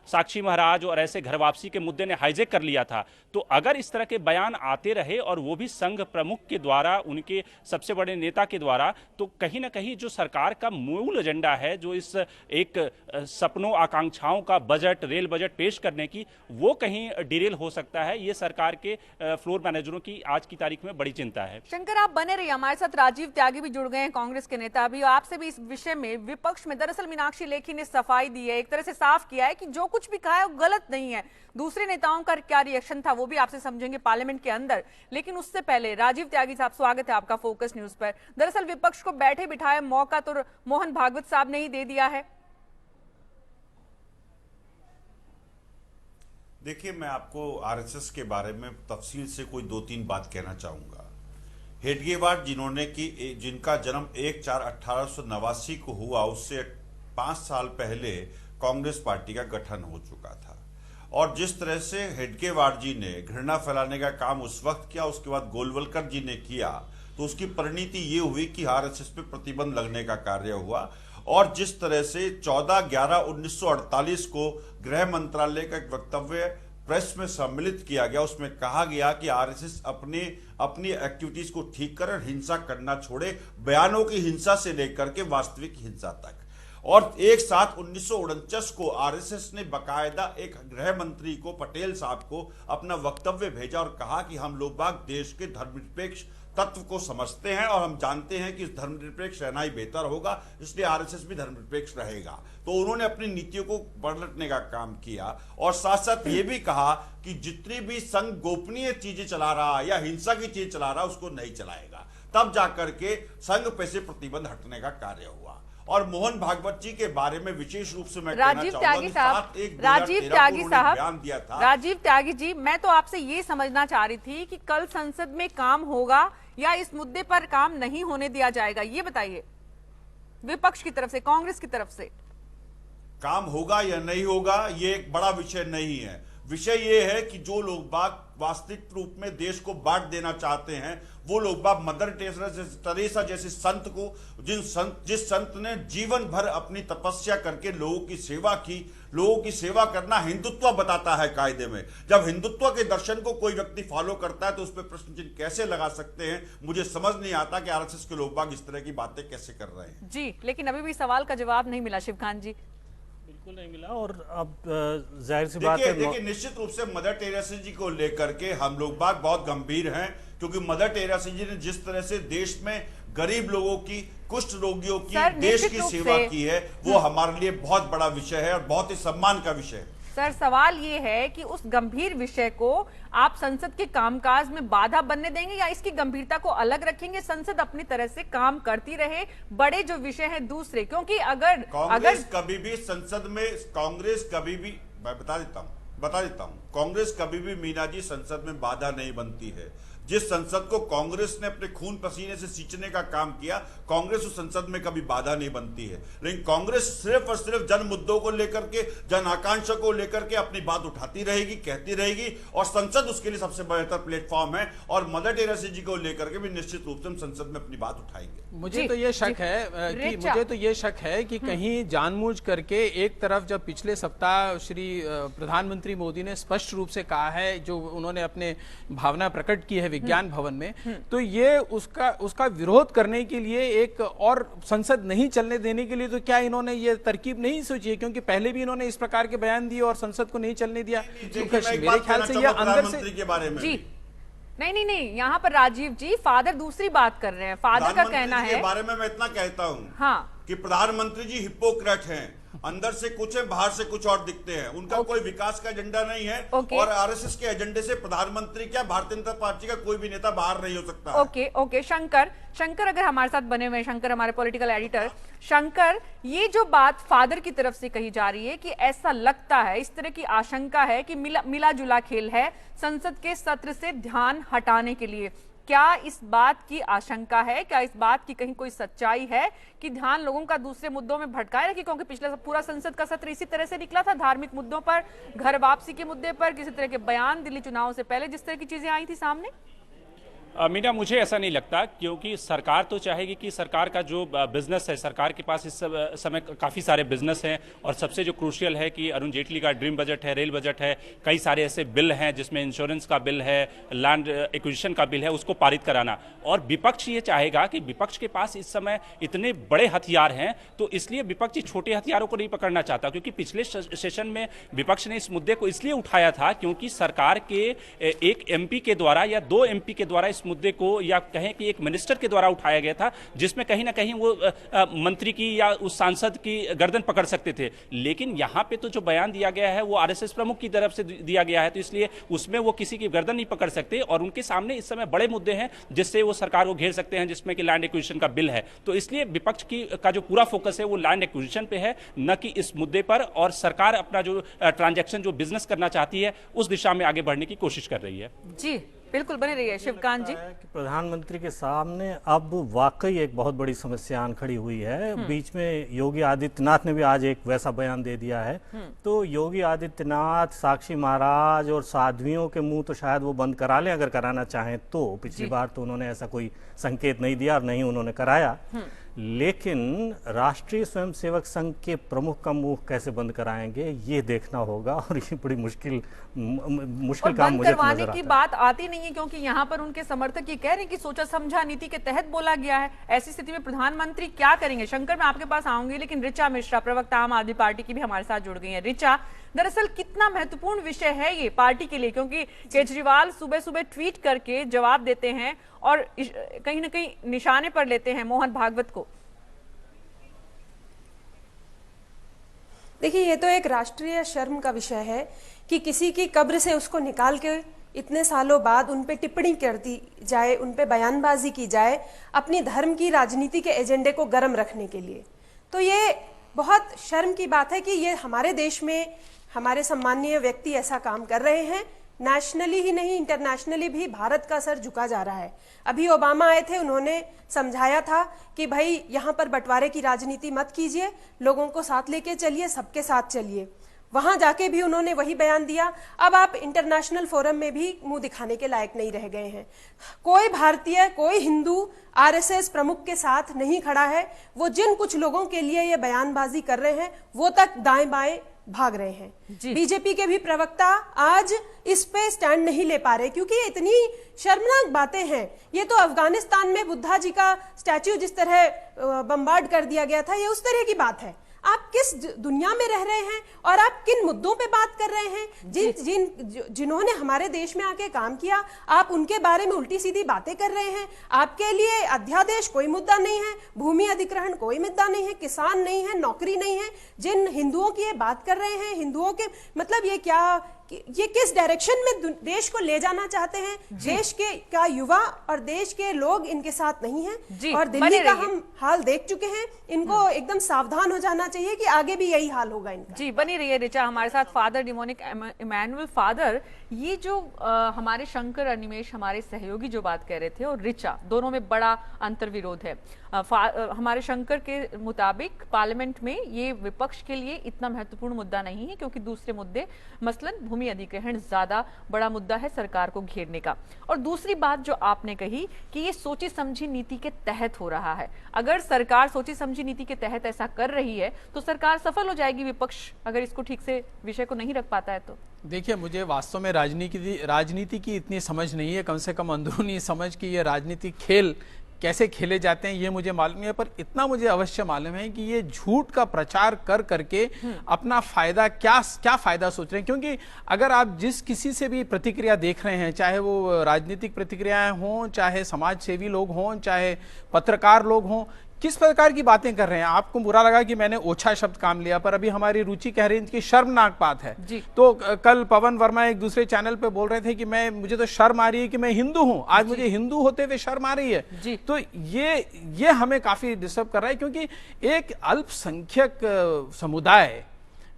साक्षी महाराज और ऐसे घर वापसी के मुद्दे ने हाईजेक कर लिया था। तो अगर इस तरह के बयान आते रहे और वो भी संघ प्रमुख के द्वारा, उनके सबसे बड़े नेता के द्वारा, तो कहीं ना कहीं जो सरकार का मूल एजेंडा है, जो इस एक सपनों आकांक्षाओं का बजट, रेल बजट पेश करने की, वो कहीं डिरेल हो सकता है। ये सरकार के फ्लोर मैनेजरों की आज की तारीख में बड़ी चिंता है। शंकर, आप बने रहिए हमारे साथ। राजीव त्यागी भी जुड़ गए हैं, कांग्रेस के नेता भी। आपसे भी इस विषय में विपक्ष में दरअसल मीनाक्षी लेखी ने सफाई दी है, एक तरह से साफ किया है कि जो कुछ भी कहा है वो गलत नहीं है। दूसरे नेताओं का क्या रिएक्शन था वो भी आपसे समझेंगे पार्लियामेंट के अंदर, लेकिन उससे पहले राजीव त्यागी साहब, स्वागत है आपका फोकस न्यूज पर। दरअसल विपक्ष को बैठे बिठाए मौका तो मोहन भागवत साहब ने ही दे दिया है। देखिए, मैं आपको आरएसएस के बारे में तफसील से कोई 2-3 बात कहना चाहूंगा। हेडगेवार जिनका जन्म 1/4/1889 को हुआ, उससे 5 साल पहले कांग्रेस पार्टी का गठन हो चुका था। और जिस तरह से हेडगेवार जी ने घृणा फैलाने का काम उस वक्त किया, उसके बाद गोलवलकर जी ने किया, तो उसकी परिणति ये हुई कि आरएसएस पे प्रतिबंध लगने का कार्य हुआ। और जिस तरह से 14/11/1948 को गृह मंत्रालय का एक वक्तव्य प्रेस में सम्मिलित किया गया, उसमें कहा गया कि आरएसएस अपनी एक्टिविटीज को ठीक कर हिंसा करना छोड़े, बयानों की हिंसा से लेकर के वास्तविक हिंसा तक। और एक साथ 1949 को आरएसएस ने बकायदा एक गृह मंत्री को, पटेल साहब को, अपना वक्तव्य भेजा और कहा कि हम लोग बाग देश के धर्मनिरपेक्ष तत्व को समझते हैं और हम जानते हैं कि धर्मनिरपेक्ष रहना ही बेहतर होगा, इसलिए आरएसएस भी धर्मनिरपेक्ष रहेगा। तो उन्होंने अपनी नीतियों को पलटने का काम किया और साथ साथ ये भी कहा कि जितनी भी संघ गोपनीय चीजें चला रहा या हिंसा की चीज चला रहा उसको नहीं चलाएगा। तब जाकर के संघ पे से प्रतिबंध हटने का कार्य हुआ। और मोहन भागवत जी के बारे में विशेष रूप से मैं राजीव त्यागी साहब, राजीव त्यागी जी, मैं तो आपसे ये समझना चाह रही थी कि कल संसद में काम होगा या इस मुद्दे पर काम नहीं होने दिया जाएगा, ये बताइए विपक्ष की तरफ से, कांग्रेस की तरफ से। काम होगा या नहीं होगा ये एक बड़ा विषय नहीं है। विषय ये है कि जो लोग बाग वास्तविक रूप में देश को बांट देना चाहते हैं, वो लोग बाग मदर टेरेसा जैसे संत को, जिस संत ने जीवन भर अपनी तपस्या करके लोगों की सेवा की, लोगों की सेवा करना हिंदुत्व बताता है कायदे में। जब हिंदुत्व के दर्शन को कोई व्यक्ति फॉलो करता है तो उस पर प्रश्न चिन्ह कैसे लगा सकते हैं? मुझे समझ नहीं आता कि आरएसएस के लोग बाग इस तरह की बातें कैसे कर रहे हैं। जी, लेकिन अभी भी सवाल का जवाब नहीं मिला शिवकांत जी। बिल्कुल नहीं मिला। और अब जाहिर सी बात है, देखिए निश्चित रूप से मदर टेरेसा जी को लेकर के हम लोग बाग बहुत गंभीर हैं, क्योंकि मदर टेरेसा जी ने जिस तरह से देश में गरीब लोगों की, कुष्ठ रोगियों की, देश की सेवा की है, वो हमारे लिए बहुत बड़ा विषय है और बहुत ही सम्मान का विषय है। सर, सवाल ये है कि उस गंभीर विषय को आप संसद के कामकाज में बाधा बनने देंगे या इसकी गंभीरता को अलग रखेंगे? संसद अपनी तरह से काम करती रहे, बड़े जो विषय हैं दूसरे, क्योंकि अगर कभी भी संसद में कांग्रेस कभी भी, मैं बता देता हूं, कांग्रेस कभी भी मीना जी संसद में बाधा नहीं बनती है। जिस संसद को कांग्रेस ने अपने खून पसीने से सींचने का काम किया, कांग्रेस उस संसद में कभी बाधा नहीं बनती है। लेकिन कांग्रेस सिर्फ और सिर्फ जन मुद्दों को लेकर के, जन आकांक्षा को लेकर के अपनी बात उठाती रहेगी, कहती रहेगी, और संसद उसके लिए सबसे बेहतर प्लेटफॉर्म है। और मदर टेरेसा जी को लेकर के भी निश्चित रूप से हम संसद में अपनी बात उठाएंगे। मुझे तो ये शक है कि कहीं जानबूझ करके एक तरफ, जब पिछले सप्ताह श्री प्रधानमंत्री मोदी ने स्पष्ट रूप से कहा है, जो उन्होंने अपने भावना प्रकट की है विज्ञान भवन में, तो ये उसका विरोध करने के लिए एक और संसद नहीं चलने देने के लिए, तो क्या इन्होंने ये तरकीब नहीं सोची है? क्योंकि पहले भी इन्होंने इस प्रकार के बयान दिए और संसद को नहीं चलने दिया। मेरे ख्याल से ये अंदर से के बारे में जी नहीं, यहाँ पर राजीव जी फादर दूसरी बात कर रहे हैं। फादर का कहना है, बारे में मैं इतना कहता हूँ हाँ, कि प्रधानमंत्री जी हिपोक्रेट हैं। अंदर से कुछ है, बाहर से कुछ और दिखते हैं। उनका कोई विकास का एजेंडा नहीं है। और आरएसएस के एजेंडे से प्रधानमंत्री क्या भारतीय जनता पार्टी का कोई भी नेता बाहर नहीं हो सकता। ओके शंकर अगर हमारे साथ बने हुए, शंकर हमारे पॉलिटिकल एडिटर। शंकर, ये जो बात फादर की तरफ से कही जा रही है कि ऐसा लगता है, इस तरह की आशंका है कि मिला जुला खेल है संसद के सत्र से ध्यान हटाने के लिए, क्या इस बात की आशंका है, क्या इस बात की कहीं कोई सच्चाई है कि ध्यान लोगों का दूसरे मुद्दों में भटकाए रखे? क्योंकि पिछला पूरा संसद का सत्र इसी तरह से निकला था, धार्मिक मुद्दों पर, घर वापसी के मुद्दे पर, किसी तरह के बयान, दिल्ली चुनाव से पहले जिस तरह की चीजें आई थी सामने। मीना, मुझे ऐसा नहीं लगता, क्योंकि सरकार तो चाहेगी कि सरकार का जो बिजनेस है, सरकार के पास इस समय काफ़ी सारे बिजनेस हैं, और सबसे जो क्रूशियल है कि अरुण जेटली का ड्रीम बजट है, रेल बजट है, कई सारे ऐसे बिल हैं जिसमें इंश्योरेंस का बिल है, लैंड एक्विजिशन का बिल है, उसको पारित कराना। और विपक्ष ये चाहेगा कि विपक्ष के पास इस समय इतने बड़े हथियार हैं, तो इसलिए विपक्ष छोटे हथियारों को नहीं पकड़ना चाहता। क्योंकि पिछले सेशन में विपक्ष ने इस मुद्दे को इसलिए उठाया था क्योंकि सरकार के एक एमपी के द्वारा या 2 एमपी के द्वारा इस मुद्दे को, या कहें कि एक मिनिस्टर के द्वारा उठाया गया था, जिसमें कहीं ना कहीं वो मंत्री की या उस सांसद की गर्दन पकड़ सकते थे। लेकिन यहां पे तो जो बयान दिया गया है वो आरएसएस प्रमुख की तरफ से दिया गया है, तो इसलिए उसमें वो किसी की गर्दन नहीं पकड़ सकते, और उनके सामने इस समय बड़े मुद्दे हैं जिससे वो सरकार को घेर सकते हैं, जिसमें कि लैंड एक्विजिशन का बिल है। तो इसलिए विपक्ष का जो पूरा फोकस है वो लैंड एक्विजिशन पे है, न कि इस मुद्दे पर, और सरकार अपना जो ट्रांजैक्शन, जो बिजनेस करना चाहती है, उस दिशा में आगे बढ़ने की कोशिश कर रही है। जी बिल्कुल, बने रहिए शिवकांत जी। प्रधानमंत्री के सामने अब वाकई एक बहुत बड़ी समस्या आन खड़ी हुई है। बीच में योगी आदित्यनाथ ने भी आज एक वैसा बयान दे दिया है, तो योगी आदित्यनाथ, साक्षी महाराज और साध्वियों के मुंह तो शायद वो बंद करा लें अगर कराना चाहें तो। पिछली बार तो उन्होंने ऐसा कोई संकेत नहीं दिया और नहीं उन्होंने कराया, लेकिन राष्ट्रीय स्वयंसेवक संघ के प्रमुख का मुंह कैसे बंद कराएंगे ये देखना होगा, और ये बड़ी मुश्किल काम मुझे नजर आता है। की बात आती नहीं है, क्योंकि यहाँ पर उनके समर्थक ये कह रहे हैं कि सोचा समझा नीति के तहत बोला गया है। ऐसी स्थिति में प्रधानमंत्री क्या करेंगे? शंकर, मैं आपके पास आऊंगी, लेकिन ऋचा मिश्रा, प्रवक्ता आम आदमी पार्टी की, भी हमारे साथ जुड़ गई है। ऋचा, दरअसल कितना महत्वपूर्ण विषय है ये पार्टी के लिए? क्योंकि केजरीवाल सुबह सुबह ट्वीट करके जवाब देते हैं और कहीं ना कहीं निशाने पर लेते हैं मोहन भागवत को। देखिए, ये तो एक राष्ट्रीय शर्म का विषय है कि किसी की कब्र से उसको निकाल के इतने सालों बाद उन पे टिप्पणी कर दी जाए, उन पे बयानबाजी की जाए अपनी धर्म की राजनीति के एजेंडे को गर्म रखने के लिए। तो ये बहुत शर्म की बात है कि ये हमारे देश में हमारे सम्माननीय व्यक्ति ऐसा काम कर रहे हैं। नेशनली ही नहीं, इंटरनेशनली भी भारत का सर झुका जा रहा है। अभी ओबामा आए थे, उन्होंने समझाया था कि भाई यहाँ पर बंटवारे की राजनीति मत कीजिए, लोगों को साथ लेके चलिए, सबके साथ चलिए। वहां जाके भी उन्होंने वही बयान दिया। अब आप इंटरनेशनल फोरम में भी मुंह दिखाने के लायक नहीं रह गए हैं। कोई भारतीय, कोई हिंदू आरएसएस प्रमुख के साथ नहीं खड़ा है। वो जिन कुछ लोगों के लिए ये बयानबाजी कर रहे हैं वो तक दाएं बाएं भाग रहे हैं। बीजेपी के भी प्रवक्ता आज इस पे स्टैंड नहीं ले पा रहे, क्योंकि इतनी शर्मनाक बातें हैं। ये तो अफगानिस्तान में बुद्धा जी का स्टैच्यू जिस तरह बम्बार्ड कर दिया गया था, ये उस तरह की बात है। आप किस दुनिया में रह रहे हैं और आप किन मुद्दों पे बात कर रहे हैं? जिन्होंने हमारे देश में आके काम किया, आप उनके बारे में उल्टी सीधी बातें कर रहे हैं। आपके लिए अध्यादेश कोई मुद्दा नहीं है, भूमि अधिग्रहण कोई मुद्दा नहीं है, किसान नहीं है, नौकरी नहीं है। जिन हिंदुओं की ये बात कर रहे हैं, हिंदुओं के मतलब ये किस डायरेक्शन में देश को ले जाना चाहते हैं? देश के का युवा और देश के लोग इनके साथ नहीं हैं, और दिल्ली का हम हाल देख चुके हैं। इनको एकदम सावधान हो जाना चाहिए कि आगे भी यही हाल होगा इनका। जी, बनी रहिए ऋचा हमारे साथ। फादर डिमोनिक इमैनुअल, फादर, ये जो हमारे शंकर और निमेश हमारे सहयोगी जो बात कह रहे थे, और ऋचा, दोनों में बड़ा अंतर विरोध है। हमारे शंकर के मुताबिक पार्लियामेंट में ये विपक्ष के लिए इतना महत्वपूर्ण मुद्दा नहीं है, क्योंकि दूसरे मुद्दे मसलन भूमि अधिग्रहण ज्यादा बड़ा मुद्दा है सरकार को घेरने का। और दूसरी बात जो आपने कही कि ये सोची समझी नीति के तहत हो रहा है। अगर सरकार सोची समझी नीति के तहत ऐसा कर रही है तो सरकार सफल हो जाएगी, विपक्ष अगर इसको ठीक से विषय को नहीं रख पाता है तो। देखिए, मुझे वास्तव में राजनीति की इतनी समझ नहीं है, कम से कम अंदरूनी समझ कि ये राजनीतिक खेल कैसे खेले जाते हैं ये मुझे मालूम है। पर इतना मुझे अवश्य मालूम है कि ये झूठ का प्रचार कर करके अपना फायदा क्या फायदा सोच रहे हैं। क्योंकि अगर आप जिस किसी से भी प्रतिक्रिया देख रहे हैं, चाहे वो राजनीतिक प्रतिक्रियाएं हों, चाहे समाज सेवी लोग हों, चाहे पत्रकार लोग हों, किस प्रकार की बातें कर रहे हैं? आपको बुरा लगा कि मैंने ओछा शब्द काम लिया, पर अभी हमारी रुचि कह रही थी कि शर्मनाक बात है जी। तो कल पवन वर्मा एक दूसरे चैनल पे बोल रहे थे कि मुझे तो शर्म आ रही है कि मैं हिंदू हूं, आज मुझे हिंदू होते हुए शर्म आ रही है जी। तो ये हमें काफी डिस्टर्ब कर रहा है, क्योंकि एक अल्पसंख्यक समुदाय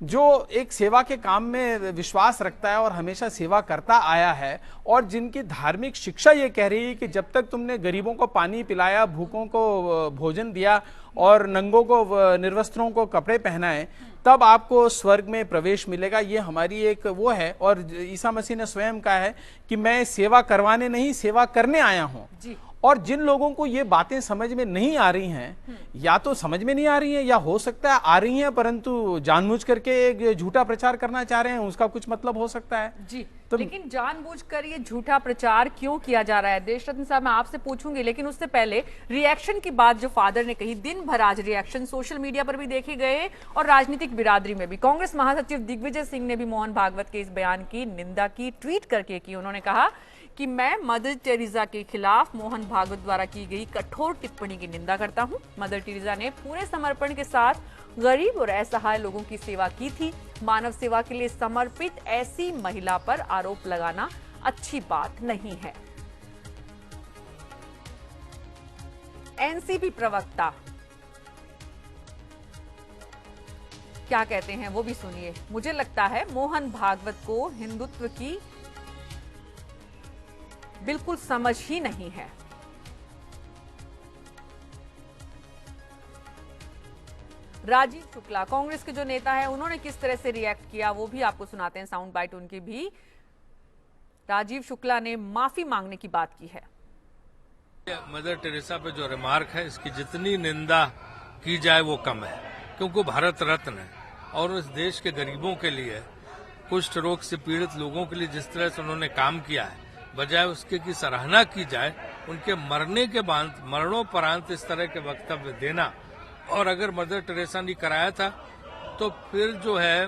जो एक सेवा के काम में विश्वास रखता है और हमेशा सेवा करता आया है, और जिनकी धार्मिक शिक्षा ये कह रही है कि जब तक तुमने गरीबों को पानी पिलाया, भूखों को भोजन दिया और नंगों को निर्वस्त्रों को कपड़े पहनाए, तब आपको स्वर्ग में प्रवेश मिलेगा। ये हमारी एक वो है, और ईसा मसीह ने स्वयं कहा है कि मैं सेवा करवाने नहीं, सेवा करने आया हूं जी। और जिन लोगों को ये बातें समझ में नहीं आ रही हैं, या तो समझ में नहीं आ रही हैं, या हो सकता है आ रही हैं परंतु जानबूझ करके एक झूठा प्रचार करना चाह रहे हैं, उसका कुछ मतलब हो सकता है जी। तो लेकिन जानबूझकर ये झूठा प्रचार क्यों किया जा रहा है? देशरत्न साहब, मैं आपसे पूछूंगी, लेकिन उससे पहले रिएक्शन की बात जो फादर ने कही, दिन भर आज रिएक्शन सोशल मीडिया पर भी देखे गए और राजनीतिक बिरादरी में भी। कांग्रेस महासचिव दिग्विजय सिंह ने भी मोहन भागवत के इस बयान की निंदा की, ट्वीट करके की। उन्होंने कहा कि मैं मदर टेरेसा के खिलाफ मोहन भागवत द्वारा की गई कठोर टिप्पणी की निंदा करता हूं। मदर टेरेसा ने पूरे समर्पण के साथ गरीब और असहाय लोगों की सेवा की थी। मानव सेवा के लिए समर्पित ऐसी महिला पर आरोप लगाना अच्छी बात नहीं है। एनसीपी प्रवक्ता क्या कहते हैं वो भी सुनिए। मुझे लगता है मोहन भागवत को हिंदुत्व की बिल्कुल समझ ही नहीं है। राजीव शुक्ला, कांग्रेस के जो नेता है, उन्होंने किस तरह से रिएक्ट किया वो भी आपको सुनाते हैं, साउंड बाइट उनकी भी। राजीव शुक्ला ने माफी मांगने की बात की है। मदर टेरेसा पे जो रिमार्क है, इसकी जितनी निंदा की जाए वो कम है, क्योंकि वो भारत रत्न है और उस देश के गरीबों के लिए, कुष्ठ रोग से पीड़ित लोगों के लिए जिस तरह से उन्होंने काम किया है, बजाय उसके की सराहना की जाए, उनके मरने के बाद मरणोपरांत इस तरह के वक्तव्य देना। और अगर मदर टेरेसा ने कराया था तो फिर जो है,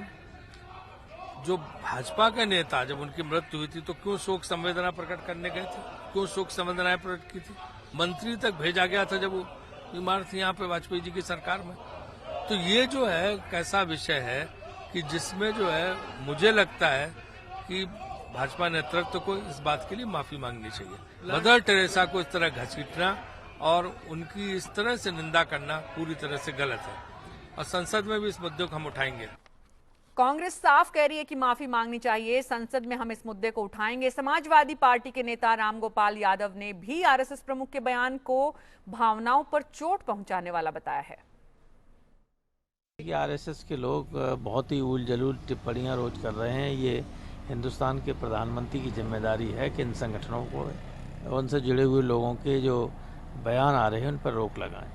जो भाजपा के नेता जब उनकी मृत्यु हुई थी तो क्यों शोक संवेदना प्रकट करने गए थे? क्यों शोक संवेदनाएं प्रकट की थी? मंत्री तक भेजा गया था जब वो बीमार थी यहाँ पे वाजपेयी जी की सरकार में। तो ये जो है कैसा विषय है कि जिसमें जो है मुझे लगता है कि भाजपा नेतृत्व को इस बात के लिए माफी मांगनी चाहिए। मदर टेरेसा को इस तरह घसीटना और उनकी इस तरह से निंदा करना पूरी तरह से गलत है, और संसद में भी इस मुद्दे को हम उठाएंगे। कांग्रेस साफ कह रही है कि माफी मांगनी चाहिए, संसद में हम इस मुद्दे को उठाएंगे। समाजवादी पार्टी के नेता रामगोपाल यादव ने भी आरएसएस प्रमुख के बयान को भावनाओं पर चोट पहुंचाने वाला बताया है। आरएसएस के लोग बहुत ही उल जलूल टिप्पणियां रोज कर रहे हैं। ये हिंदुस्तान के प्रधानमंत्री की जिम्मेदारी है कि इन संगठनों को, उनसे जुड़े हुए लोगों के जो बयान आ रहे हैं उन पर रोक लगाएं।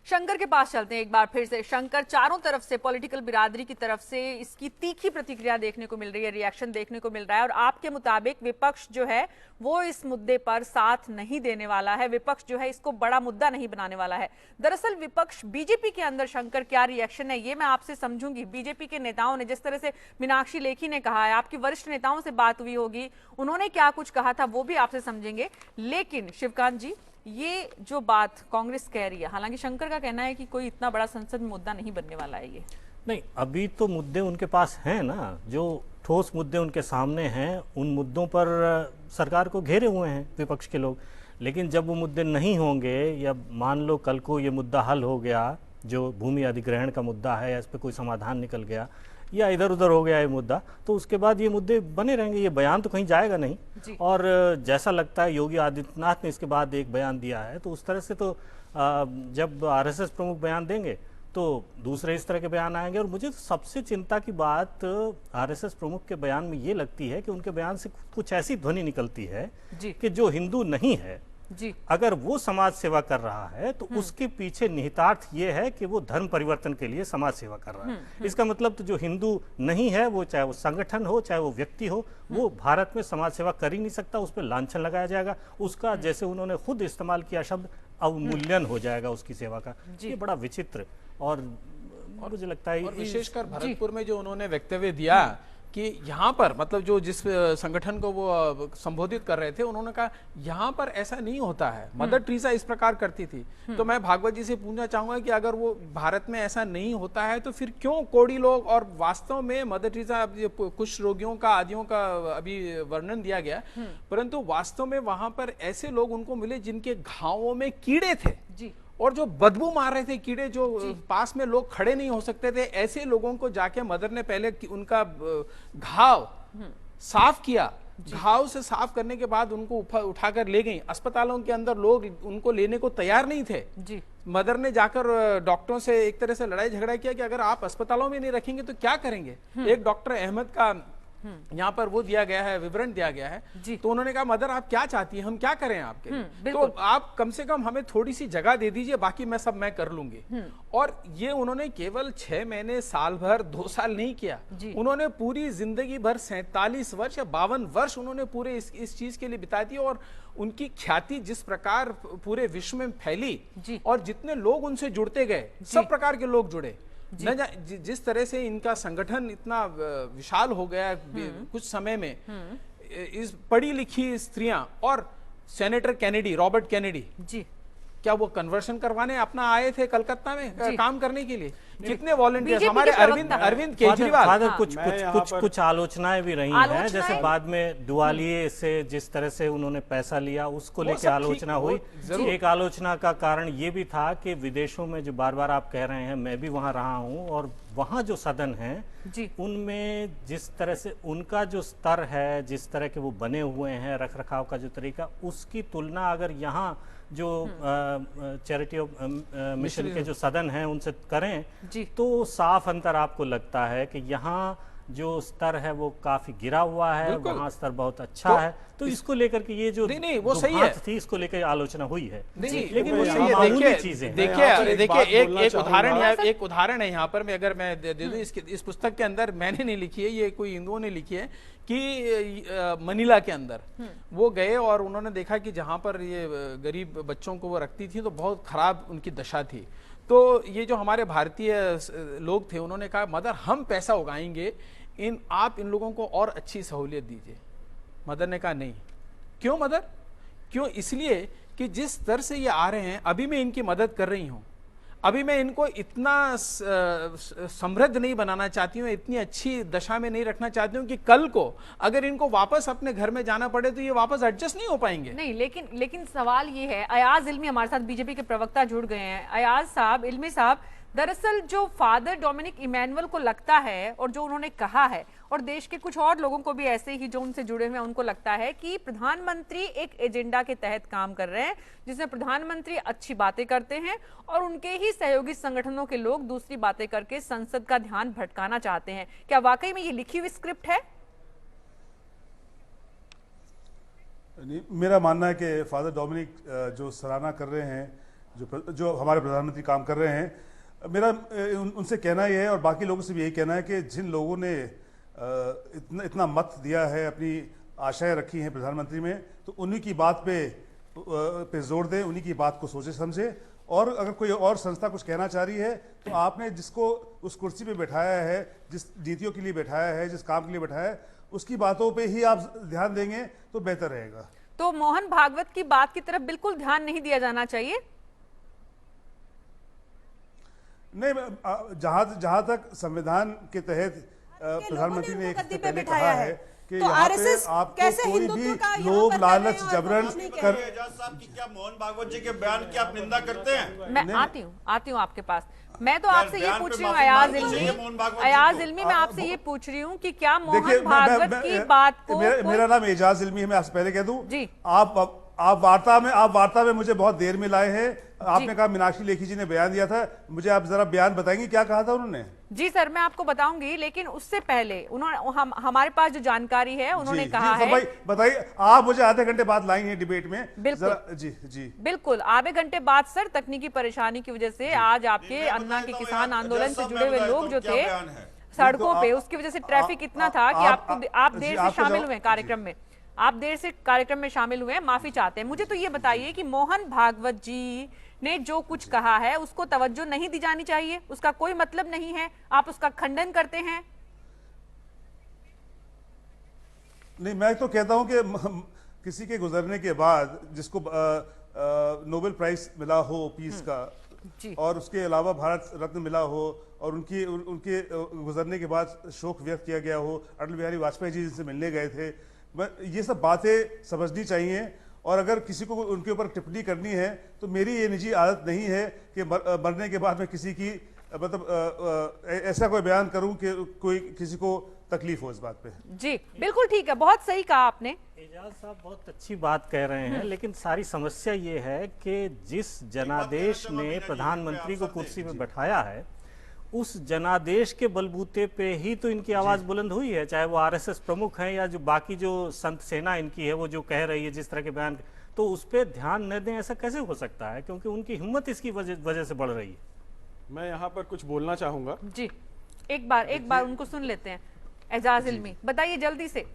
शंकर के पास चलते हैं एक बार फिर से। शंकर, चारों तरफ से पॉलिटिकल बिरादरी की तरफ से इसकी तीखी प्रतिक्रिया देखने को मिल रही है, रिएक्शन देखने को मिल रहा है, और आपके मुताबिक विपक्ष जो है वो इस मुद्दे पर साथ नहीं देने वाला है, विपक्ष जो है इसको बड़ा मुद्दा नहीं बनाने वाला है। दरअसल विपक्ष बीजेपी के अंदर, शंकर, क्या रिएक्शन है ये मैं आपसे समझूंगी। बीजेपी के नेताओं ने, जिस तरह से मीनाक्षी लेखी ने कहा है, आपकी वरिष्ठ नेताओं से बात हुई होगी, उन्होंने क्या कुछ कहा था वो भी आपसे समझेंगे। लेकिन शिवकांत जी, ये जो बात कांग्रेस कह रही है, हालांकि शंकर का कहना है कि कोई इतना बड़ा संसद में मुद्दा नहीं बनने वाला है ये। नहीं, अभी तो मुद्दे उनके पास हैं ना, जो ठोस मुद्दे उनके सामने हैं, उन मुद्दों पर सरकार को घेरे हुए हैं विपक्ष के लोग। लेकिन जब वो मुद्दे नहीं होंगे, या मान लो कल को ये मुद्दा हल हो गया, जो भूमि अधिग्रहण का मुद्दा है, या इस पर कोई समाधान निकल गया, या इधर उधर हो गया ये मुद्दा, तो उसके बाद ये मुद्दे बने रहेंगे, ये बयान तो कहीं जाएगा नहीं। और जैसा लगता है योगी आदित्यनाथ ने इसके बाद एक बयान दिया है, तो उस तरह से तो जब आरएसएस प्रमुख बयान देंगे तो दूसरे इस तरह के बयान आएंगे। और मुझे सबसे चिंता की बात आरएसएस प्रमुख के बयान में ये लगती है कि उनके बयान से कुछ ऐसी ध्वनि निकलती है कि जो हिंदू नहीं है जी, अगर वो समाज सेवा कर रहा है तो उसके पीछे निहितार्थ ये है कि वो धर्म परिवर्तन के लिए समाज सेवा कर रहा है। इसका मतलब तो जो हिंदू नहीं है, वो चाहे वो संगठन हो चाहे वो व्यक्ति हो, वो भारत में समाज सेवा कर ही नहीं सकता, उस पर लांछन लगाया जाएगा, उसका जैसे उन्होंने खुद इस्तेमाल किया शब्द, अवमूल्यन हो जाएगा उसकी सेवा का। ये बड़ा विचित्र और मुझे लगता है, और विशेषकर भरतपुर में जो उन्होंने वक्तव्य दिया, कि यहाँ पर मतलब जो जिस संगठन को वो संबोधित कर रहे थे, उन्होंने कहा यहाँ पर ऐसा नहीं होता है, मदर टेरेसा इस प्रकार करती थी। तो मैं भागवत जी से पूछना चाहूंगा कि अगर वो भारत में ऐसा नहीं होता है तो फिर क्यों कोड़ी लोग, और वास्तव में मदर टेरेसा, कुछ रोगियों का आदियों का अभी वर्णन दिया गया, परंतु वास्तव में वहां पर ऐसे लोग उनको मिले जिनके घावों में कीड़े थे जी, और जो बदबू मार रहे थे कीड़े, जो पास में लोग खड़े नहीं हो सकते थे, ऐसे लोगों को जाके मदर ने पहले उनका घाव साफ किया। घाव से साफ करने के बाद उनको उठाकर ले गई। अस्पतालों के अंदर लोग उनको लेने को तैयार नहीं थे जी। मदर ने जाकर डॉक्टरों से एक तरह से लड़ाई झगड़ा किया कि अगर आप अस्पतालों में नहीं रखेंगे तो क्या करेंगे। एक डॉक्टर अहमद का यहाँ पर वो दिया गया है, विवरण दिया गया है। तो उन्होंने कहा मदर आप क्या चाहती हैं, हम क्या करें आपके, तो आप कम से कम हमें थोड़ी सी जगह दे दीजिए, बाकी मैं कर लूंगी। और ये उन्होंने केवल 6 महीने, साल भर, 2 साल नहीं किया, उन्होंने पूरी जिंदगी भर 47 वर्ष या 52 वर्ष उन्होंने पूरे इस चीज के लिए बिता दिए। और उनकी ख्याति जिस प्रकार पूरे विश्व में फैली और जितने लोग उनसे जुड़ते गए, सब प्रकार के लोग जुड़े, जिस तरह से इनका संगठन इतना विशाल हो गया कुछ समय में, इस पढ़ी लिखी स्त्रियां और सेनेटर कैनेडी, रॉबर्ट कैनेडी जी, क्या वो कन्वर्शन करवाने अपना आए थे कलकत्ता में काम करने के लिए? कितने वॉलंटियर्स, हमारे अरविंद केजरीवाल, कुछ आलोचनाएं भी रही हैं, जैसे बाद में दुआलिये से जिस तरह से उन्होंने पैसा लिया उसको लेकर आलोचना हुई। एक आलोचना का कारण ये भी था कि विदेशों में जो बार बार आप कह रहे हैं, मैं भी वहां रहा हूं, और वहां जो सदन है उनमें जिस तरह से उनका जो स्तर है, जिस तरह के वो बने हुए हैं, रख रखाव का जो तरीका, उसकी तुलना अगर यहाँ जो चैरिटी ऑफ मिशन के जो सदन हैं उनसे करें तो साफ अंतर आपको लगता है कि यहाँ जो स्तर है वो काफी गिरा हुआ है, वहाँ स्तर बहुत अच्छा है। तो इसको लेकर के ये जो नहीं वो सही है थी, इसको लेकर आलोचना हुई है, लेकिन वो सही है। देखिए एक उदाहरण है यहाँ पर, मैं अगर मैं दे दूं, इस पुस्तक के अंदर मैंने नहीं लिखी है, ये कोई हिंदुओं ने लिखी है, कि मनीला के अंदर वो गए और उन्होंने देखा कि जहाँ पर ये गरीब बच्चों को वो रखती थी तो बहुत खराब उनकी दशा थी। तो ये जो हमारे भारतीय लोग थे, उन्होंने कहा मदर हम पैसा उगाएंगे, आप इन लोगों को और अच्छी सहूलियत दीजिए। मदर ने कहा नहीं। क्यों मदर? क्यों? इसलिए कि जिस स्तर से ये आ रहे हैं, अभी मैं इनकी मदद कर रही हूं, अभी मैं इनको इतना समृद्ध नहीं बनाना चाहती हूँ, इतनी अच्छी दशा में नहीं रखना चाहती हूँ कि कल को अगर इनको वापस अपने घर में जाना पड़े तो ये वापस एडजस्ट नहीं हो पाएंगे। नहीं, लेकिन सवाल ये है, अयाज इल्मी हमारे साथ बीजेपी के प्रवक्ता जुड़ गए हैं। अयाज साहब, इल्मी साहब, दरअसल जो फादर डोमिनिक इमैनुअल को लगता है और जो उन्होंने कहा है, और देश के कुछ और लोगों को भी ऐसे ही जो उनसे जुड़े हुए हैं उनको लगता है कि प्रधानमंत्री एक एजेंडा के तहत काम कर रहे हैं, जिसमें प्रधानमंत्री अच्छी बातें करते हैं और उनके ही सहयोगी संगठनों के लोग दूसरी बातें करके संसद का ध्यान भटकाना चाहते हैं। क्या वाकई में ये लिखी हुई स्क्रिप्ट है? मेरा मानना है कि फादर डोमिनिक जो सराहना कर रहे हैं, जो हमारे प्रधानमंत्री काम कर रहे हैं, मेरा उनसे कहना यह है और बाकी लोगों से भी यही कहना है कि जिन लोगों ने इतना मत दिया है, अपनी आशाएं रखी हैं प्रधानमंत्री में, तो उन्हीं की बात पे जोर दें, उन्हीं की बात को सोचे समझे। और अगर कोई और संस्था कुछ कहना चाह रही है तो आपने जिसको उस कुर्सी पे बैठाया है, जिस नीतियों के लिए बैठाया है, जिस काम के लिए बैठाया है, उसकी बातों पे ही आप ध्यान देंगे तो बेहतर रहेगा। तो मोहन भागवत की बात की तरफ बिल्कुल ध्यान नहीं दिया जाना चाहिए? नहीं, जहां तक संविधान के तहत प्रधानमंत्री ने एक पहले कहा है कि तो यहाँ पे आपको कोई भी लोभ लालच जबरन कर। क्या मोहन भागवत जी के बयान की आप निंदा करते हैं? मैं आती हूँ आपके पास। मैं तो आपसे ये पूछ रही हूँ अयाज इल्मी, मैं आपसे ये पूछ रही हूँ कि क्या मोहन भागवत की बात को मेरा नाम एजाज इल्मी है, मैं आपसे पहले कह दूं जी, आप वार्ता में मुझे बहुत देर में लाए हैं। आपने कहा मीनाक्षी लेखी जी ने बयान दिया था, मुझे आप जरा बयान बताएंगे क्या कहा था उन्होंने? जी सर, मैं आपको बताऊंगी, लेकिन उससे पहले उन्होंने हमारे पास जो जानकारी है उन्होंने कहा है। बताइए, आप मुझे आधे घंटे बाद लाई हैं डिबेट में। बिल्कुल जी बिल्कुल, आधे घंटे बाद सर, तकनीकी परेशानी की वजह से आज आपके अन्ना के किसान आंदोलन से जुड़े हुए लोग जो थे सड़कों पे, उसकी वजह से ट्रैफिक इतना था कि आप देर से शामिल हुए कार्यक्रम में, आप देर से कार्यक्रम में शामिल हुए, माफी चाहते हैं। मुझे तो ये बताइए कि मोहन भागवत जी ने जो कुछ कहा है उसको तवज्जो नहीं दी जानी चाहिए? उसका कोई मतलब नहीं है, आप उसका खंडन करते हैं? नहीं, मैं तो कहता हूं कि किसी के गुजरने के बाद जिसको नोबेल प्राइज मिला हो पीस का और उसके अलावा भारत रत्न मिला हो और उनके गुजरने के बाद शोक व्यक्त किया गया हो, अटल बिहारी वाजपेयी जी जिनसे मिलने गए थे, ये सब बातें समझनी चाहिए। और अगर किसी को उनके ऊपर टिप्पणी करनी है तो मेरी ये निजी आदत नहीं है कि मरने के बाद मैं किसी की मतलब ऐसा कोई बयान करूं कि कोई किसी को तकलीफ हो इस बात पे। जी बिल्कुल ठीक है, बहुत सही कहा आपने। एजाज साहब बहुत अच्छी बात कह रहे हैं, लेकिन सारी समस्या ये है कि जिस जनादेश ने प्रधानमंत्री को कुर्सी पे बैठाया है उस जनादेश के बलबूते पे ही तो इनकी आवाज बुलंद हुई है, चाहे वो आरएसएस प्रमुख हैं या जो बाकी जो संत सेना इनकी है वो जो कह रही है जिस तरह के बयान, तो उस पर ध्यान न दें ऐसा कैसे हो सकता है? क्योंकि उनकी हिम्मत इसकी वजह से बढ़ रही है। मैं यहाँ पर कुछ बोलना चाहूंगा जी, एक बार उनको सुन लेते हैं। एजाज इल्मी बताइए जल्दी से।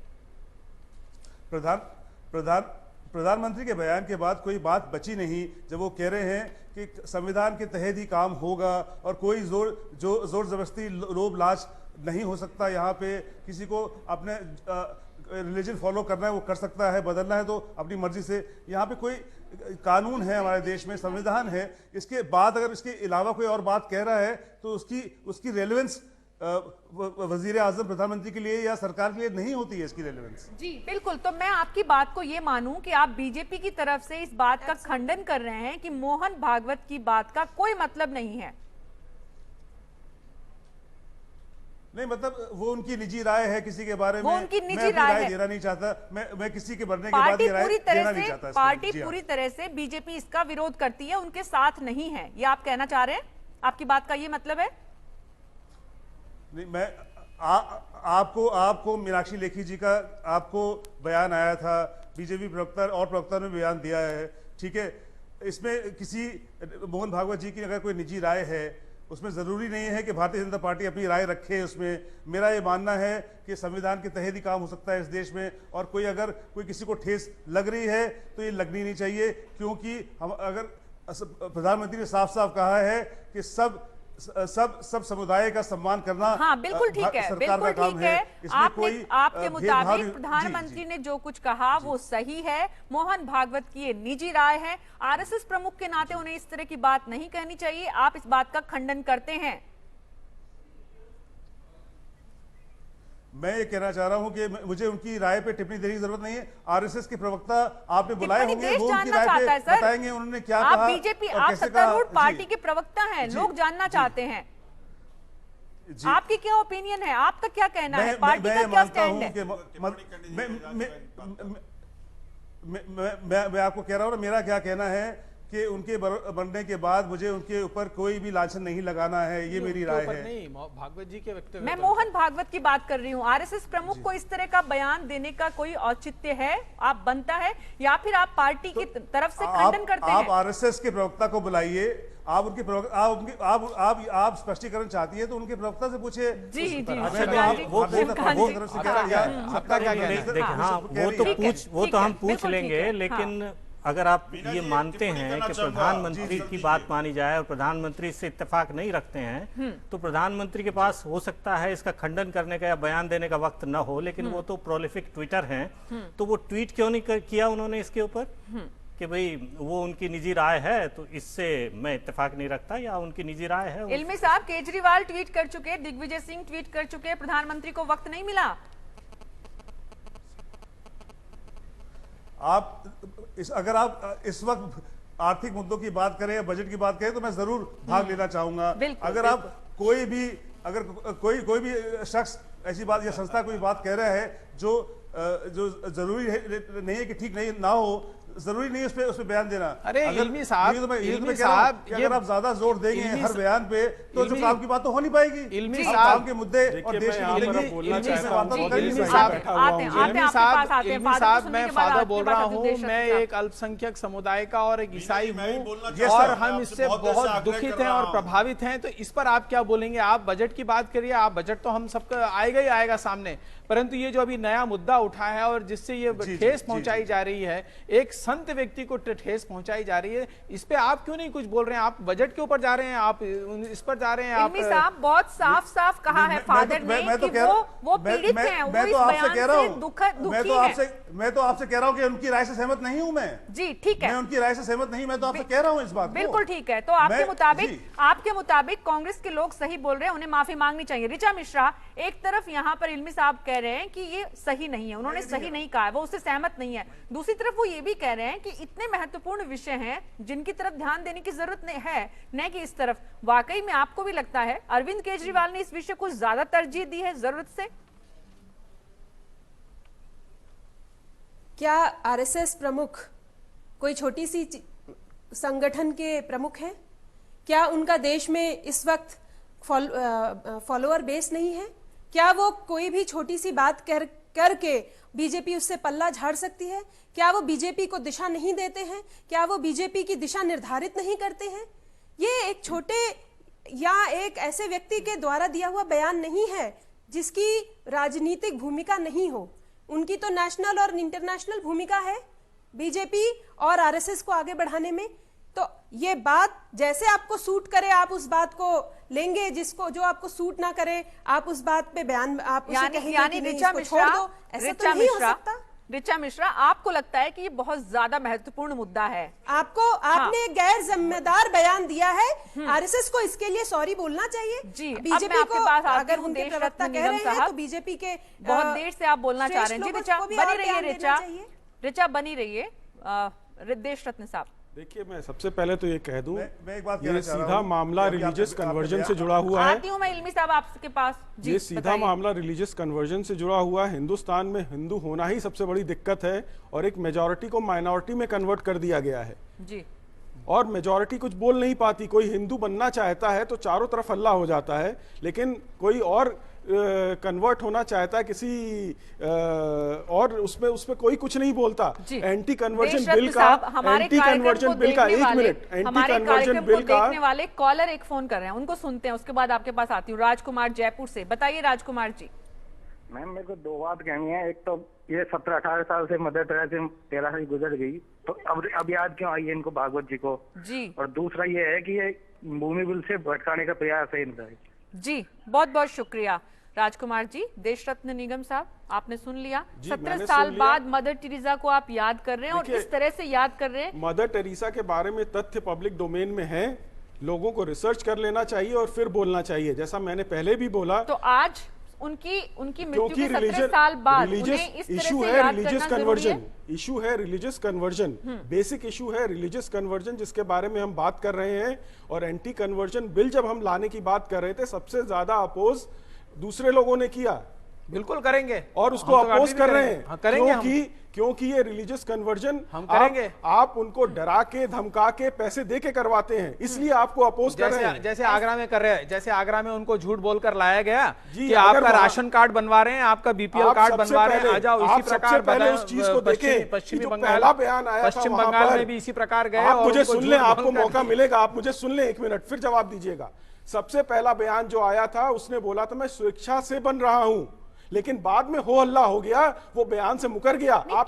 प्रधानमंत्री के बयान के बाद कोई बात बची नहीं जब वो कह रहे हैं कि संविधान के तहत ही काम होगा और कोई जोर जबरदस्ती लोभ लालच नहीं हो सकता। यहाँ पे किसी को अपने रिलीजन फॉलो करना है वो कर सकता है, बदलना है तो अपनी मर्जी से। यहाँ पे कोई कानून है हमारे देश में, संविधान है। इसके बाद अगर इसके अलावा कोई और बात कह रहा है तो उसकी रेलेवेंस वजीर आजम प्रधानमंत्री के लिए या सरकार के लिए नहीं होती है इसकी रेलेवेंस। जी बिल्कुल, तो मैं आपकी बात को ये मानूं कि आप बीजेपी की तरफ से इस बात का खंडन कर रहे हैं कि मोहन भागवत की बात का कोई मतलब नहीं है। नहीं, मतलब वो उनकी निजी राय है किसी के बारे में, वो उनकी निजी मैं राय देना नहीं चाहता। मैं किसी के मरने के बाद ये राय देना नहीं चाहता। पार्टी पूरी तरह से बीजेपी इसका विरोध करती है, उनके साथ नहीं है, ये आप कहना चाह रहे हैं? आपकी बात का ये मतलब है? नहीं, मैं आपको मीनाक्षी लेखी जी का आपको बयान आया था, बीजेपी प्रवक्ता और प्रवक्ता ने बयान दिया है, ठीक है। इसमें किसी मोहन भागवत जी की अगर कोई निजी राय है उसमें जरूरी नहीं है कि भारतीय जनता पार्टी अपनी राय रखे उसमें। मेरा ये मानना है कि संविधान के तहत ही काम हो सकता है इस देश में, और अगर कोई किसी को ठेस लग रही है तो ये लगनी नहीं चाहिए, क्योंकि हम अगर प्रधानमंत्री ने साफ साफ कहा है कि सब समुदाय का सम्मान करना, हाँ बिल्कुल ठीक है, बिल्कुल ठीक है। आपके मुताबिक प्रधानमंत्री ने जो कुछ कहा वो सही है, मोहन भागवत की ये निजी राय है, आरएसएस प्रमुख के नाते उन्हें इस तरह की बात नहीं कहनी चाहिए, आप इस बात का खंडन करते हैं? मैं ये कहना चाह रहा हूं कि मुझे उनकी राय पे टिप्पणी देने की जरूरत नहीं है। आरएसएस के प्रवक्ता आपने बुलाए होंगे, वो उनकी राय पे बताएंगे उन्होंने क्या कहा। आप बीजेपी, आप सत्तारूढ़ पार्टी के प्रवक्ता हैं, लोग जानना चाहते हैं आपकी क्या ओपिनियन है, आपका क्या कहना है, पार्टी का क्या स्टैंड है? मैं आपको कह रहा हूं ना मेरा क्या कहना है कि उनके बनने के बाद मुझे उनके ऊपर कोई भी लांछन नहीं लगाना है, ये मेरी राय है। नहीं, भागवत जी के वक्तव्य, मैं मोहन भागवत की बात कर रही हूँ। आरएसएस प्रमुख को इस तरह का बयान देने का कोई औचित्य है, आप बनता है, या फिर आप पार्टी की तरफ से खंडन करते हैं? आप आरएसएस के प्रवक्ता को बुलाइए, आप उनके आप स्पष्टीकरण चाहती है तो उनके प्रवक्ता से पूछिए। जी जी, वो तो हम पूछ लेंगे, लेकिन अगर आप ये मानते हैं कि प्रधानमंत्री की बात मानी जाए और प्रधानमंत्री से इत्तेफाक नहीं रखते हैं तो प्रधानमंत्री के पास हो सकता है इसका खंडन करने का या बयान देने का वक्त न हो, लेकिन वो तो प्रोलिफिक ट्विटर हैं, तो वो ट्वीट क्यों नहीं किया उन्होंने इसके ऊपर कि भाई वो उनकी निजी राय है तो इससे मैं इत्तेफाक नहीं रखता, या उनकी निजी राय है। इल्मी साहब, केजरीवाल ट्वीट कर चुके, दिग्विजय सिंह ट्वीट कर चुके, प्रधानमंत्री को वक्त नहीं मिला? अगर आप इस वक्त आर्थिक मुद्दों की बात करें या बजट की बात करें तो मैं जरूर भाग लेना चाहूंगा। अगर आप कोई भी शख्स ऐसी बात या संस्था कोई बात कह रहा है जो जरूरी नहीं है कि ठीक नहीं ना हो, जरूरी नहीं है उस पे बयान देना। अरे इल्मी साहब, अगर आप ज्यादा जोर देंगे हर बयान पे तो जो काम की बात तो हो नहीं पाएगी। इल्मी साहब के मुद्दे और देश साहब, मैं फादर बोल रहा हूँ, मैं एक अल्पसंख्यक समुदाय का और एक ईसाई हूँ और हम इससे बहुत दुखित हैं और प्रभावित हैं, तो इस पर आप क्या बोलेंगे? आप बजट की बात करिए, आप बजट तो हम सबका आएगा ही आएगा सामने, परंतु ये जो अभी नया मुद्दा उठा है और जिससे ये ठेस पहुंचाई जा रही है, एक संत व्यक्ति को ठेस पहुंचाई जा रही है। इस पे आप क्यों नहीं कुछ बोल रहे हैं? आप बजट के ऊपर जा रहे हैं, आप इस पर जा रहे हैं। इल्मी साहब बहुत साफ साफ कहा है फादर ने कि वो पीड़ित हैं, वो इस बयान से दुखी हैं। मैं तो आपसे कह रहा हूं कि उनकी राय से सहमत नहीं हूं मैं। जी ठीक है, मैं उनकी राय से सहमत नहीं, मैं तो आपसे कह रहा हूं इस बात को। बिल्कुल ठीक है। तो आपके मुताबिक कांग्रेस के लोग सही बोल रहे हैं, उन्हें माफी मांगनी चाहिए। ऋचा मिश्रा, एक तरफ यहाँ पर इल्मी साहब कह रहे हैं कि ये सही नहीं है, उन्होंने सही नहीं कहा, वो उससे सहमत नहीं है। दूसरी तरफ वो ये भी कह रहे हैं कि इतने महत्वपूर्ण विषय हैं जिनकी तरफ ध्यान देने की जरूरत है, न कि इस तरफ। वाकई में आपको भी लगता है अरविंद केजरीवाल ने इस विषय को ज्यादा तरजीह दी है जरूरत से? क्या आरएसएस प्रमुख कोई छोटी सी संगठन के प्रमुख हैं? क्या उनका देश में इस वक्त फॉलोअर बेस नहीं है? क्या वो कोई भी छोटी सी बात करके बीजेपी उससे पल्ला झाड़ सकती है? क्या वो बीजेपी को दिशा नहीं देते हैं? क्या वो बीजेपी की दिशा निर्धारित नहीं करते हैं? ये एक छोटे या एक ऐसे व्यक्ति के द्वारा दिया हुआ बयान नहीं है जिसकी राजनीतिक भूमिका नहीं हो। उनकी तो नेशनल और इंटरनेशनल भूमिका है बीजेपी और आरएसएस को आगे बढ़ाने में। तो ये बात जैसे आपको सूट करे आप उस बात को लेंगे, जिसको जो आपको सूट ना करे आप उस बात पे बयान आप उसे कहेंगे कि नहीं, इसको छोड़ दो। ऐसा तो नहीं हो सकता। ऋचा मिश्रा, आपको लगता है कि ये बहुत ज्यादा महत्वपूर्ण मुद्दा है? आपने एक गैर जिम्मेदार बयान दिया है, आरएसएस को इसके लिए सॉरी बोलना चाहिए। जी, बीजेपी को अगर उनके प्रवक्ता कह रहे हैं तो बीजेपी के बहुत देर से आप बोलना चाह रहे हैं। जी ऋचा बनी रहिए, ऋचा बनी रहिए। देश रत्न साहब, देखिए मैं सबसे पहले तो ये कह दूं, मैं एक बात ये सीधा मामला रिलीजियस कन्वर्जन से जुड़ा हुआ है। आती हूं मैं इल्मी साहब आपके पास। ये सीधा मामला रिलीजियस कन्वर्जन से जुड़ा हुआ है। हिंदुस्तान में हिंदू होना ही सबसे बड़ी दिक्कत है और एक मेजॉरिटी को माइनॉरिटी में कन्वर्ट कर दिया गया है जी। और मेजॉरिटी कुछ बोल नहीं पाती। कोई हिंदू बनना चाहता है तो चारों तरफ हल्ला हो जाता है, लेकिन कोई और कन्वर्ट होना चाहता है किसी और उसमें कोई कुछ नहीं बोलता। एंटी कन्वर्जन बिल का एक मिनट, एंटी कन्वर्जन बिल का देखने वाले कॉलर एक फोन कर रहे हैं, उनको सुनते हैं, उसके बाद आपके पास आती हूँ। राजकुमार जयपुर से, बताइए राजकुमार जी। मैम मेरे को दो बात कहनी है। एक तो ये 17-18 साल से मदर टेरेसा से गुजर गई, तो अब याद क्यों आई है इनको भागवत जी को जी। और दूसरा ये है कि ये भूमि बिल से भटकाने का प्रयास है इनका जी। बहुत बहुत शुक्रिया राजकुमार जी। देश रत्न निगम साहब, आपने सुन लिया। 17 साल बाद मदर टेरेसा को आप याद कर रहे हैं और किस तरह से याद कर रहे हैं? मदर टेरेसा के बारे में तथ्य पब्लिक डोमेन में है, लोगों को रिसर्च कर लेना चाहिए और फिर बोलना चाहिए। जैसा मैंने पहले भी बोला, तो आज उनकी मृत्यु के 17 साल बाद उन्हें इस तरह से याद करना जरूरी है। इशू है रिलीजियस कन्वर्जन, बेसिक इशू है रिलीजियस कन्वर्जन, जिसके बारे में हम बात कर रहे हैं। और एंटी कन्वर्जन बिल जब हम लाने की बात कर रहे थे, सबसे ज्यादा अपोज दूसरे लोगों ने किया। बिल्कुल करेंगे और उसको अपोज कर रहे हैं क्योंकि ये रिलीजियस कन्वर्जन हम करेंगे। आप उनको डरा के धमका के पैसे दे के करवाते हैं, इसलिए आपको अपोज कर रहे हैं। जैसे आगरा में कर रहे हैं, जैसे आगरा में उनको झूठ बोलकर लाया गया कि आपका राशन कार्ड बनवा रहे हैं, आपका बीपीएल कार्ड बनवा रहे हैं, आ जाओ। इसी प्रकार पहले उस चीज को देखें। पश्चिम बंगाल में भी इसी प्रकार गए। आप मुझे सुन लें, आपको मौका मिलेगा, आप मुझे सुन लें 1 मिनट, फिर जवाब दीजिएगा। सबसे पहला बयान जो आया था, उसने बोला था मैं स्वेच्छा से बन रहा हूं, लेकिन बाद में हो हल्ला हो गया, वो बयान से मुकर गया। आप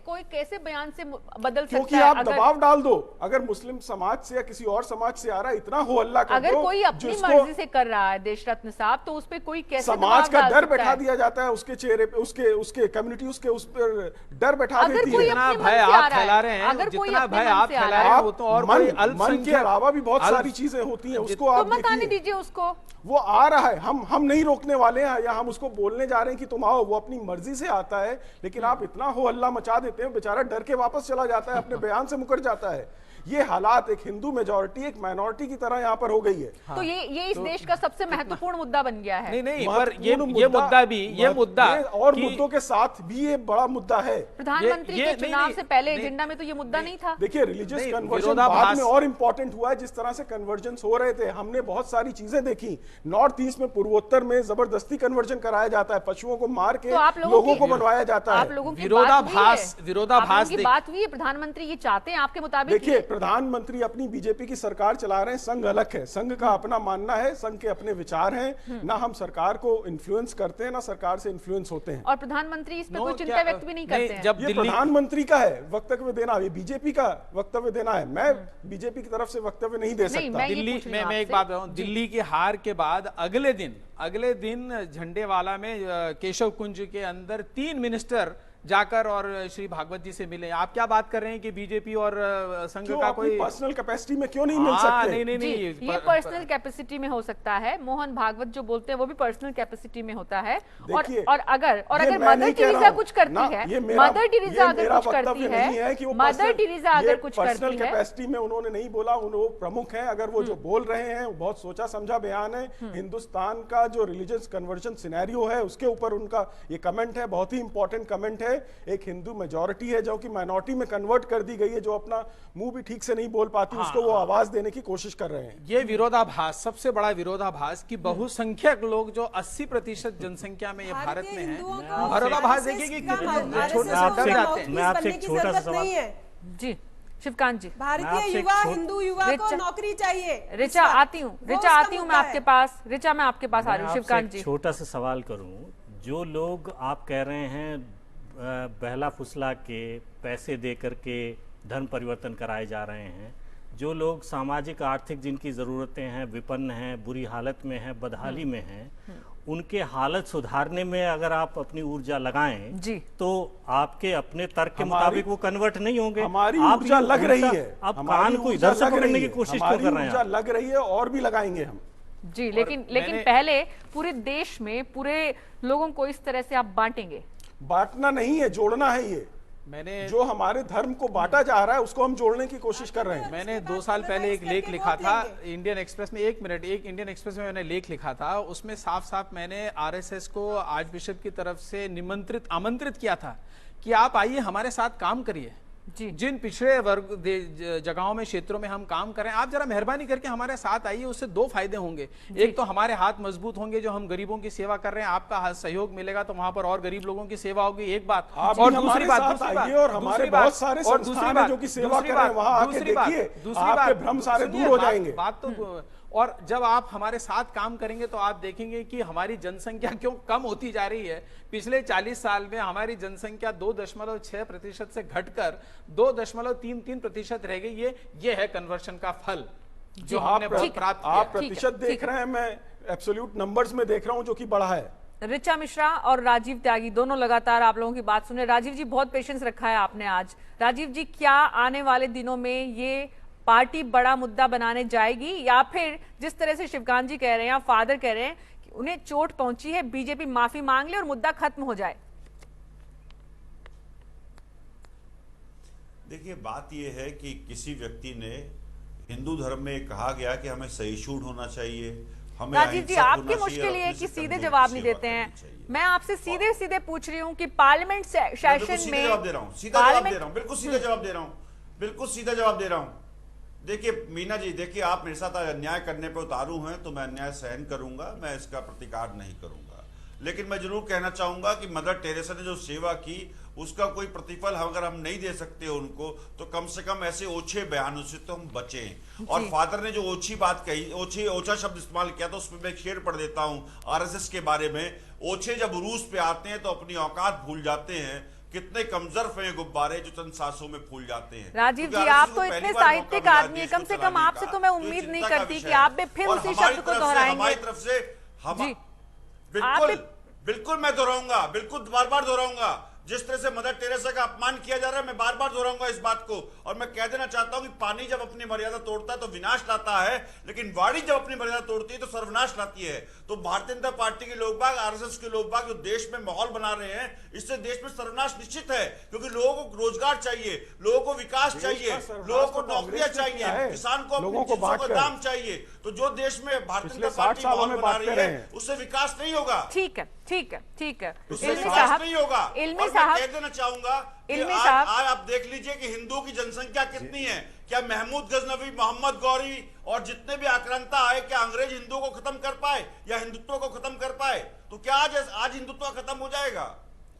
कोई कैसे बयान से बदल सकता है? क्योंकि आप दबाव डाल दो। अगर मुस्लिम समाज से या किसी और समाज से आ रहा है, इतना हो हल्ला कर दो। अगर कोई अपनी मर्जी से कर रहा है देश रत्न साहब, तो उस पे कोई कैसे समाज का डर बैठा दिया जाता है उसके चेहरे पे, उसके कम्युनिटी उस पर डर बैठा देती है। जितना भय आप फैला रहे हैं, जितना भय आप फैला रहे हैं, वो तो और मन के अलावा भी बहुत सारी चीजें होती हैं, उसको आप मत आने दीजिए उसको। वो आ रहा है, हम नहीं रोकने वाले हैं, या हम उसको बोलने जा रहे हैं कि तुम आओ। वो अपनी मर्जी से आता है, लेकिन आप इतना हो हल्ला मचा देते हैं, बेचारा डर के वापस चला जाता है, अपने बयान से मुकर जाता है। ये हालात एक हिंदू मेजॉरिटी एक माइनॉरिटी की तरह यहाँ पर हो गई है। तो ये इस देश का सबसे महत्वपूर्ण मुद्दा बन गया है। नहीं, पर ये मुद्दा और मुद्दों के साथ भी ये बड़ा मुद्दा है। प्रधानमंत्री के चुनाव से पहले एजेंडा में तो ये मुद्दा नहीं था। देखिए, रिलीजियस कन्वर्जन बाद में और इंपॉर्टेंट हुआ है। जिस तरह से कन्वर्जन हो रहे थे, हमने बहुत सारी चीजें देखी। नॉर्थ ईस्ट में, पूर्वोत्तर में जबरदस्ती कन्वर्जन कराया जाता है, पशुओं को मार के लोगों को बनवाया जाता है। आप लोगों की बात विरोधाभास की बात हुई है, प्रधानमंत्री ये चाहते हैं आपके मुताबिक? देखिए, प्रधानमंत्री अपनी बीजेपी की सरकार चला रहे हैं, संघ अलग है, संघ का अपना मानना है, संघ के अपने विचार हैं, ना हम सरकार को इन्फ्लुएंस करते हैं ना सरकार से इन्फ्लुएंस होते हैं। और प्रधानमंत्री इस पर कोई चिंता व्यक्त भी नहीं करते हैं। जब ये प्रधानमंत्री का है वक्तव्य देना, ये बीजेपी का वक्तव्य देना है, मैं बीजेपी की तरफ से वक्तव्य नहीं दे सकता। दिल्ली में एक बात बताऊं, दिल्ली की हार के बाद अगले दिन झंडेवाला में केशव कुंज के अंदर 3 मिनिस्टर जाकर और श्री भागवत जी से मिले। आप क्या बात कर रहे हैं कि बीजेपी और संघ का कोई पर्सनल कैपेसिटी में क्यों नहीं मिल सकते? नहीं, ये पर्सनल कैपेसिटी में हो सकता है। मोहन भागवत जो बोलते हैं वो भी पर्सनल कैपेसिटी में होता है। और अगर मदर टेरेसा कुछ करती है, मदर टेरेसा अगर कुछ करती है, मदर टेरेसा अगर कुछ करती है, पर्सनल कैपेसिटी में उन्होंने नहीं बोला, वो प्रमुख है। अगर वो जो बोल रहे हैं वो बहुत सोचा समझा बयान है। हिंदुस्तान का जो रिलीजियस कन्वर्जन सिनेरियो है उसके ऊपर उनका ये कमेंट है, बहुत ही इंपॉर्टेंट कमेंट है। एक हिंदू मेजॉरिटी है जो कि माइनॉरिटी में कन्वर्ट कर दी गई है, जो अपना मुंह भी ठीक से नहीं बोल पाती, उसको वो आवाज देने की कोशिश कर रहे हैं। ये विरोधाभास, सबसे बड़ा विरोधाभास कि बहुसंख्यक लोग जो 80% जनसंख्या में ये भारत में है, विरोधाभास देखिए कि मैं आपसे एक छोटा सा सवाल जी शिवकांत जी। भारतीय युवा, हिंदू युवा को नौकरी चाहिए। रिचा आती हूँ मैं आपके पास। रिचा, मैं आपके पास आ रही हूँ। शिवकांत जी, छोटा सा सवाल करूं, जो लोग आप कह रहे हैं बहला फुसला के पैसे दे करके धर्म परिवर्तन कराए जा रहे हैं, जो लोग सामाजिक आर्थिक जिनकी ज़रूरतें हैं, विपन्न हैं, बुरी हालत में हैं, बदहाली में हैं, उनके हालत सुधारने में अगर आप अपनी ऊर्जा लगाएं जी, तो आपके अपने तर्क के मुताबिक वो कन्वर्ट नहीं होंगे। हमारी ऊर्जा लग रही है, आप कान को इधर से पकड़ने की कोशिश क्यों कर रहे हैं? लग रही है और भी लगाएंगे हम जी। लेकिन पहले पूरे देश में पूरे लोगों को इस तरह से आप बांटेंगे? बांटना नहीं है, जोड़ना है। ये जो हमारे धर्म को बांटा जा रहा है उसको हम जोड़ने की कोशिश कर रहे हैं। मैंने 2 साल पहले एक लेख लिखा था इंडियन एक्सप्रेस में, एक इंडियन एक्सप्रेस में मैंने लेख लिखा था। उसमें साफ साफ मैंने आरएसएस को आर्च बिशप की तरफ से आमंत्रित किया था कि आप आइए हमारे साथ काम करिए। जिन पिछड़े वर्ग जगहों में, क्षेत्रों में हम काम कर रहे हैं, आप जरा मेहरबानी करके हमारे साथ आइए। उससे 2 फायदे होंगे। एक तो हमारे हाथ मजबूत होंगे, जो हम गरीबों की सेवा कर रहे हैं, आपका हाथ सहयोग मिलेगा तो वहां पर और गरीब लोगों की सेवा होगी। एक बात। और दूसरी बात और हमारे बहुत सारे संस्थान हैं जो कि सेवा कर रहे हैं, वहां आके देखिए, आपके भ्रम सारे दूर हो जाएंगे। बात तो और जब आप हमारे साथ काम करेंगे तो आप देखेंगे कि हमारी जनसंख्या क्यों कम होती जा रही है। पिछले 40 साल में हमारी जनसंख्या 2.6% से घटकर 2.33% रह गई। ये है कन्वर्शन का फल जो हमने प्राप्त किया। आप प्रतिशत देख रहे हैं, मैं एब्सोल्यूट नंबर्स में देख रहा हूं जो कि बढ़ा है। रिचा मिश्रा और राजीव त्यागी दोनों लगातार आप लोगों की बात सुने। राजीव जी, बहुत पेशेंस रखा है आपने आज। राजीव जी, क्या आने वाले दिनों में ये पार्टी बड़ा मुद्दा बनाने जाएगी, या फिर जिस तरह से शिवकांत जी कह रहे हैं या फादर कह रहे हैं कि उन्हें चोट पहुंची है, बीजेपी माफी मांग ले और मुद्दा खत्म हो जाए? देखिए, बात यह है कि किसी व्यक्ति ने हिंदू धर्म में कहा गया कि हमें सहिष्णु होना चाहिए, हमें राजीव जी, आपकी मुश्किल ये है कि सीधे जवाब नहीं देते हैं। मैं आपसे सीधे पूछ रही हूँ कि पार्लियामेंट सेशन में जवाब दे रहा हूँ, सीधा जवाब दे रहा हूँ, बिल्कुल सीधा जवाब दे रहा हूँ, बिल्कुल सीधा जवाब दे रहा हूँ। देखिए मीना जी, देखिए आप मेरे साथ अन्याय करने पे उतारू हैं तो मैं अन्याय सहन करूंगा, मैं इसका प्रतिकार नहीं करूंगा। लेकिन मैं जरूर कहना चाहूंगा कि मदर टेरेसा ने जो सेवा की उसका कोई प्रतिफल अगर हम नहीं दे सकते उनको, तो कम से कम ऐसे ओछे बयानों से तो हम बचें। और फादर ने जो ओछी बात कही, ओछा शब्द इस्तेमाल किया, तो उसमें मैं एक शेर पढ़ देता हूं आरएसएस के बारे में। ओछे जब रूस पे आते हैं तो अपनी औकात भूल जाते हैं, कितने कमजोर हैं गुब्बारे जो चंद सांसों में फूल जाते हैं। राजीव जी, आप तो इतने साहित्यिक आदमी है, कम से कम आपसे तो मैं उम्मीद नहीं करती कि आप भी फिर उसी शब्द को दोहराएंगे। हमारी तरफ से बिल्कुल मैं दोहराऊंगा, बिल्कुल बार-बार दोहराऊंगा। जिस तरह से मदर टेरेसा का अपमान किया जा रहा है, मैं बार-बार दोहराऊंगा इस बात को। और मैं कह देना चाहता हूं कि पानी जब अपनी मर्यादा तोड़ता है तो विनाश लाता है, लेकिन वाणी जब अपनी मर्यादा तोड़ती है तो सर्वनाश लाती है। तो भारतीय जनता पार्टी के लोग बाग, आरएसएस के लोग बाग जो देश में माहौल बना रहे हैं, इससे देश में सर्वनाश निश्चित है। क्योंकि लोगों को रोजगार चाहिए, लोगों को विकास चाहिए, लोगों को नौकरियां चाहिए, किसान को अपनी चीजों का दाम चाहिए। तो जो देश में भारतीय जनता पार्टी माहौल बना रही है उससे विकास नहीं होगा। ठीक है, ठीक है, ठीक है, उससे विकास नहीं होगा। इल्मी साहब, कह देना चाहूंगा कि आज आप देख लीजिए कि हिंदुओं की जनसंख्या कितनी है। क्या महमूद गजनवी, मोहम्मद गौरी और जितने भी आक्रांता आए, क्या अंग्रेज हिंदुओं को खत्म कर पाए या हिंदुत्व को खत्म कर पाए? तो क्या आज हिंदुत्व खत्म हो जाएगा?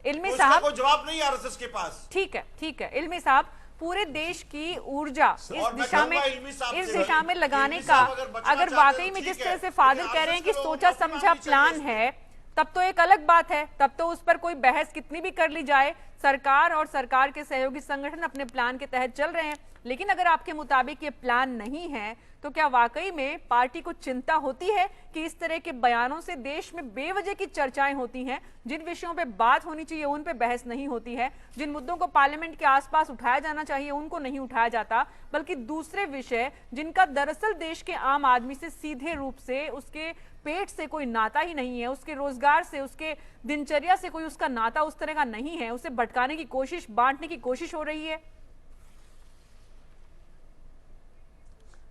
इल्मी तो इसका साहब कोई जवाब नहीं आरएसएस के पास। ठीक है इल्मी साहब, पूरे देश की ऊर्जा इस दिशा में लगाने का अगर वाकई में जिस तरह से फादर कह रहे हैं कि सोचा समझा प्लान है, तब तो एक अलग बात है, तब तो उस पर कोई बहस कितनी भी कर ली जाए, सरकार और सरकार के सहयोगी संगठन अपने प्लान के तहत चल रहे हैं। लेकिन अगर आपके मुताबिक ये प्लान नहीं है, तो क्या वाकई में पार्टी को चिंता होती है कि इस तरह के बयानों से देश में बेवजह की चर्चाएं होती हैं, जिन विषयों पे बात होनी चाहिए उन पे बहस नहीं होती है, जिन मुद्दों को पार्लियामेंट के आसपास उठाया जाना चाहिए उनको नहीं उठाया जाता, बल्कि दूसरे विषय जिनका दरअसल देश के आम आदमी से सीधे रूप से, उसके पेट से कोई नाता ही नहीं है, उसके रोजगार से, उसके दिनचर्या से कोई उसका नाता उस तरह का नहीं है, उसे भटकाने की कोशिश, बांटने की कोशिश हो रही है।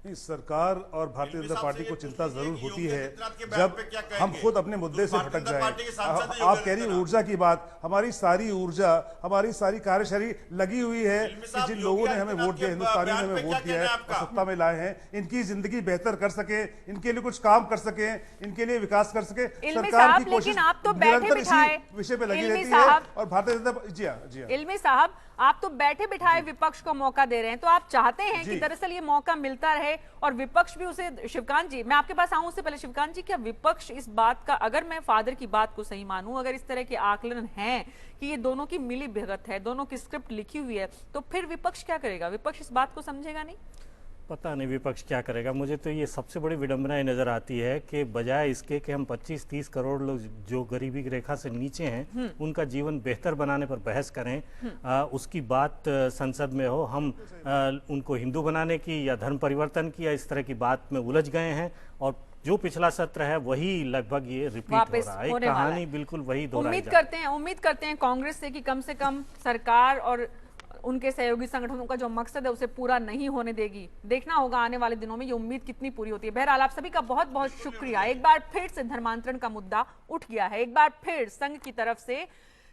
सरकार और भारतीय जनता पार्टी को चिंता जरूर होती है जब हम खुद अपने मुद्दे से भटक जाएं। आप कह रही ऊर्जा की बात, हमारी सारी ऊर्जा, हमारी सारी कार्यशैली लगी हुई है कि जिन लोगों ने हमें वोट दिया, हिंदुस्तानियों ने हमें वोट दिया है और सत्ता में लाए हैं, इनकी जिंदगी बेहतर कर सके, इनके लिए कुछ काम कर सके, इनके लिए विकास कर सके। सरकार की कोशिश निरंतर इसी विषय पे लगी रहती है और भारतीय जनता जी हाँ इल्मी साहब, आप तो बैठे बिठाए विपक्ष को मौका दे रहे हैं, तो आप चाहते हैं कि दरअसल ये मौका मिलता रहे और विपक्ष भी उसे। शिवकांत जी, मैं आपके पास आऊं उससे पहले, शिवकांत जी, क्या विपक्ष इस बात का, अगर मैं फादर की बात को सही मानूं, अगर इस तरह के आकलन हैं कि ये दोनों की मिली भगत है, दोनों की स्क्रिप्ट लिखी हुई है, तो फिर विपक्ष क्या करेगा? विपक्ष इस बात को समझेगा नहीं? पता नहीं विपक्ष क्या करेगा। मुझे तो ये सबसे बड़ी विडंबना नजर आती है कि बजाय इसके कि हम 25-30 करोड़ लोग जो गरीबी की रेखा से नीचे हैं उनका जीवन बेहतर बनाने पर बहस करें, उसकी बात संसद में हो, हम उनको हिंदू बनाने की या धर्म परिवर्तन की या इस तरह की बात में उलझ गए हैं और जो पिछला सत्र है वही लगभग ये रिपीट हो रहा है, कहानी बिल्कुल वही दोहराई जा रही है। उम्मीद करते हैं कांग्रेस से कि कम से कम सरकार और उनके सहयोगी संगठनों का जो मकसद है उसे पूरा नहीं होने देगी। देखना होगा आने वाले दिनों में ये उम्मीद कितनी पूरी होती है। बहरहाल आप सभी का बहुत बहुत शुक्रिया। एक बार फिर से धर्मांतरण का मुद्दा उठ गया है, एक बार फिर संघ की तरफ से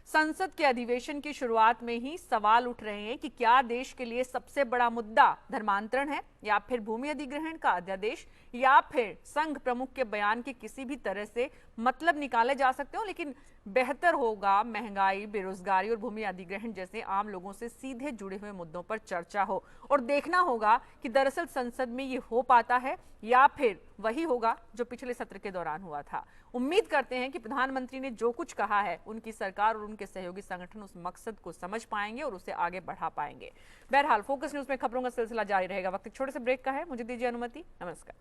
संसद के अधिवेशन की शुरुआत में ही सवाल उठ रहे हैं कि क्या देश के लिए सबसे बड़ा मुद्दा धर्मांतरण है या फिर भूमि अधिग्रहण का अध्यादेश या फिर संघ प्रमुख के बयान के किसी भी तरह से मतलब निकाले जा सकते हो, लेकिन बेहतर होगा महंगाई, बेरोजगारी और भूमि अधिग्रहण जैसे आम लोगों से सीधे जुड़े हुए मुद्दों पर चर्चा हो और देखना होगा कि दरअसल संसद में ये हो पाता है या फिर वही होगा जो पिछले सत्र के दौरान हुआ था। उम्मीद करते हैं कि प्रधानमंत्री ने जो कुछ कहा है उनकी सरकार और उनके सहयोगी संगठन उस मकसद को समझ पाएंगे और उसे आगे बढ़ा पाएंगे। बहरहाल फोकस न्यूज में खबरों का सिलसिला जारी रहेगा। वक्त एक छोटे से ब्रेक का है, मुझे दीजिए अनुमति। नमस्कार।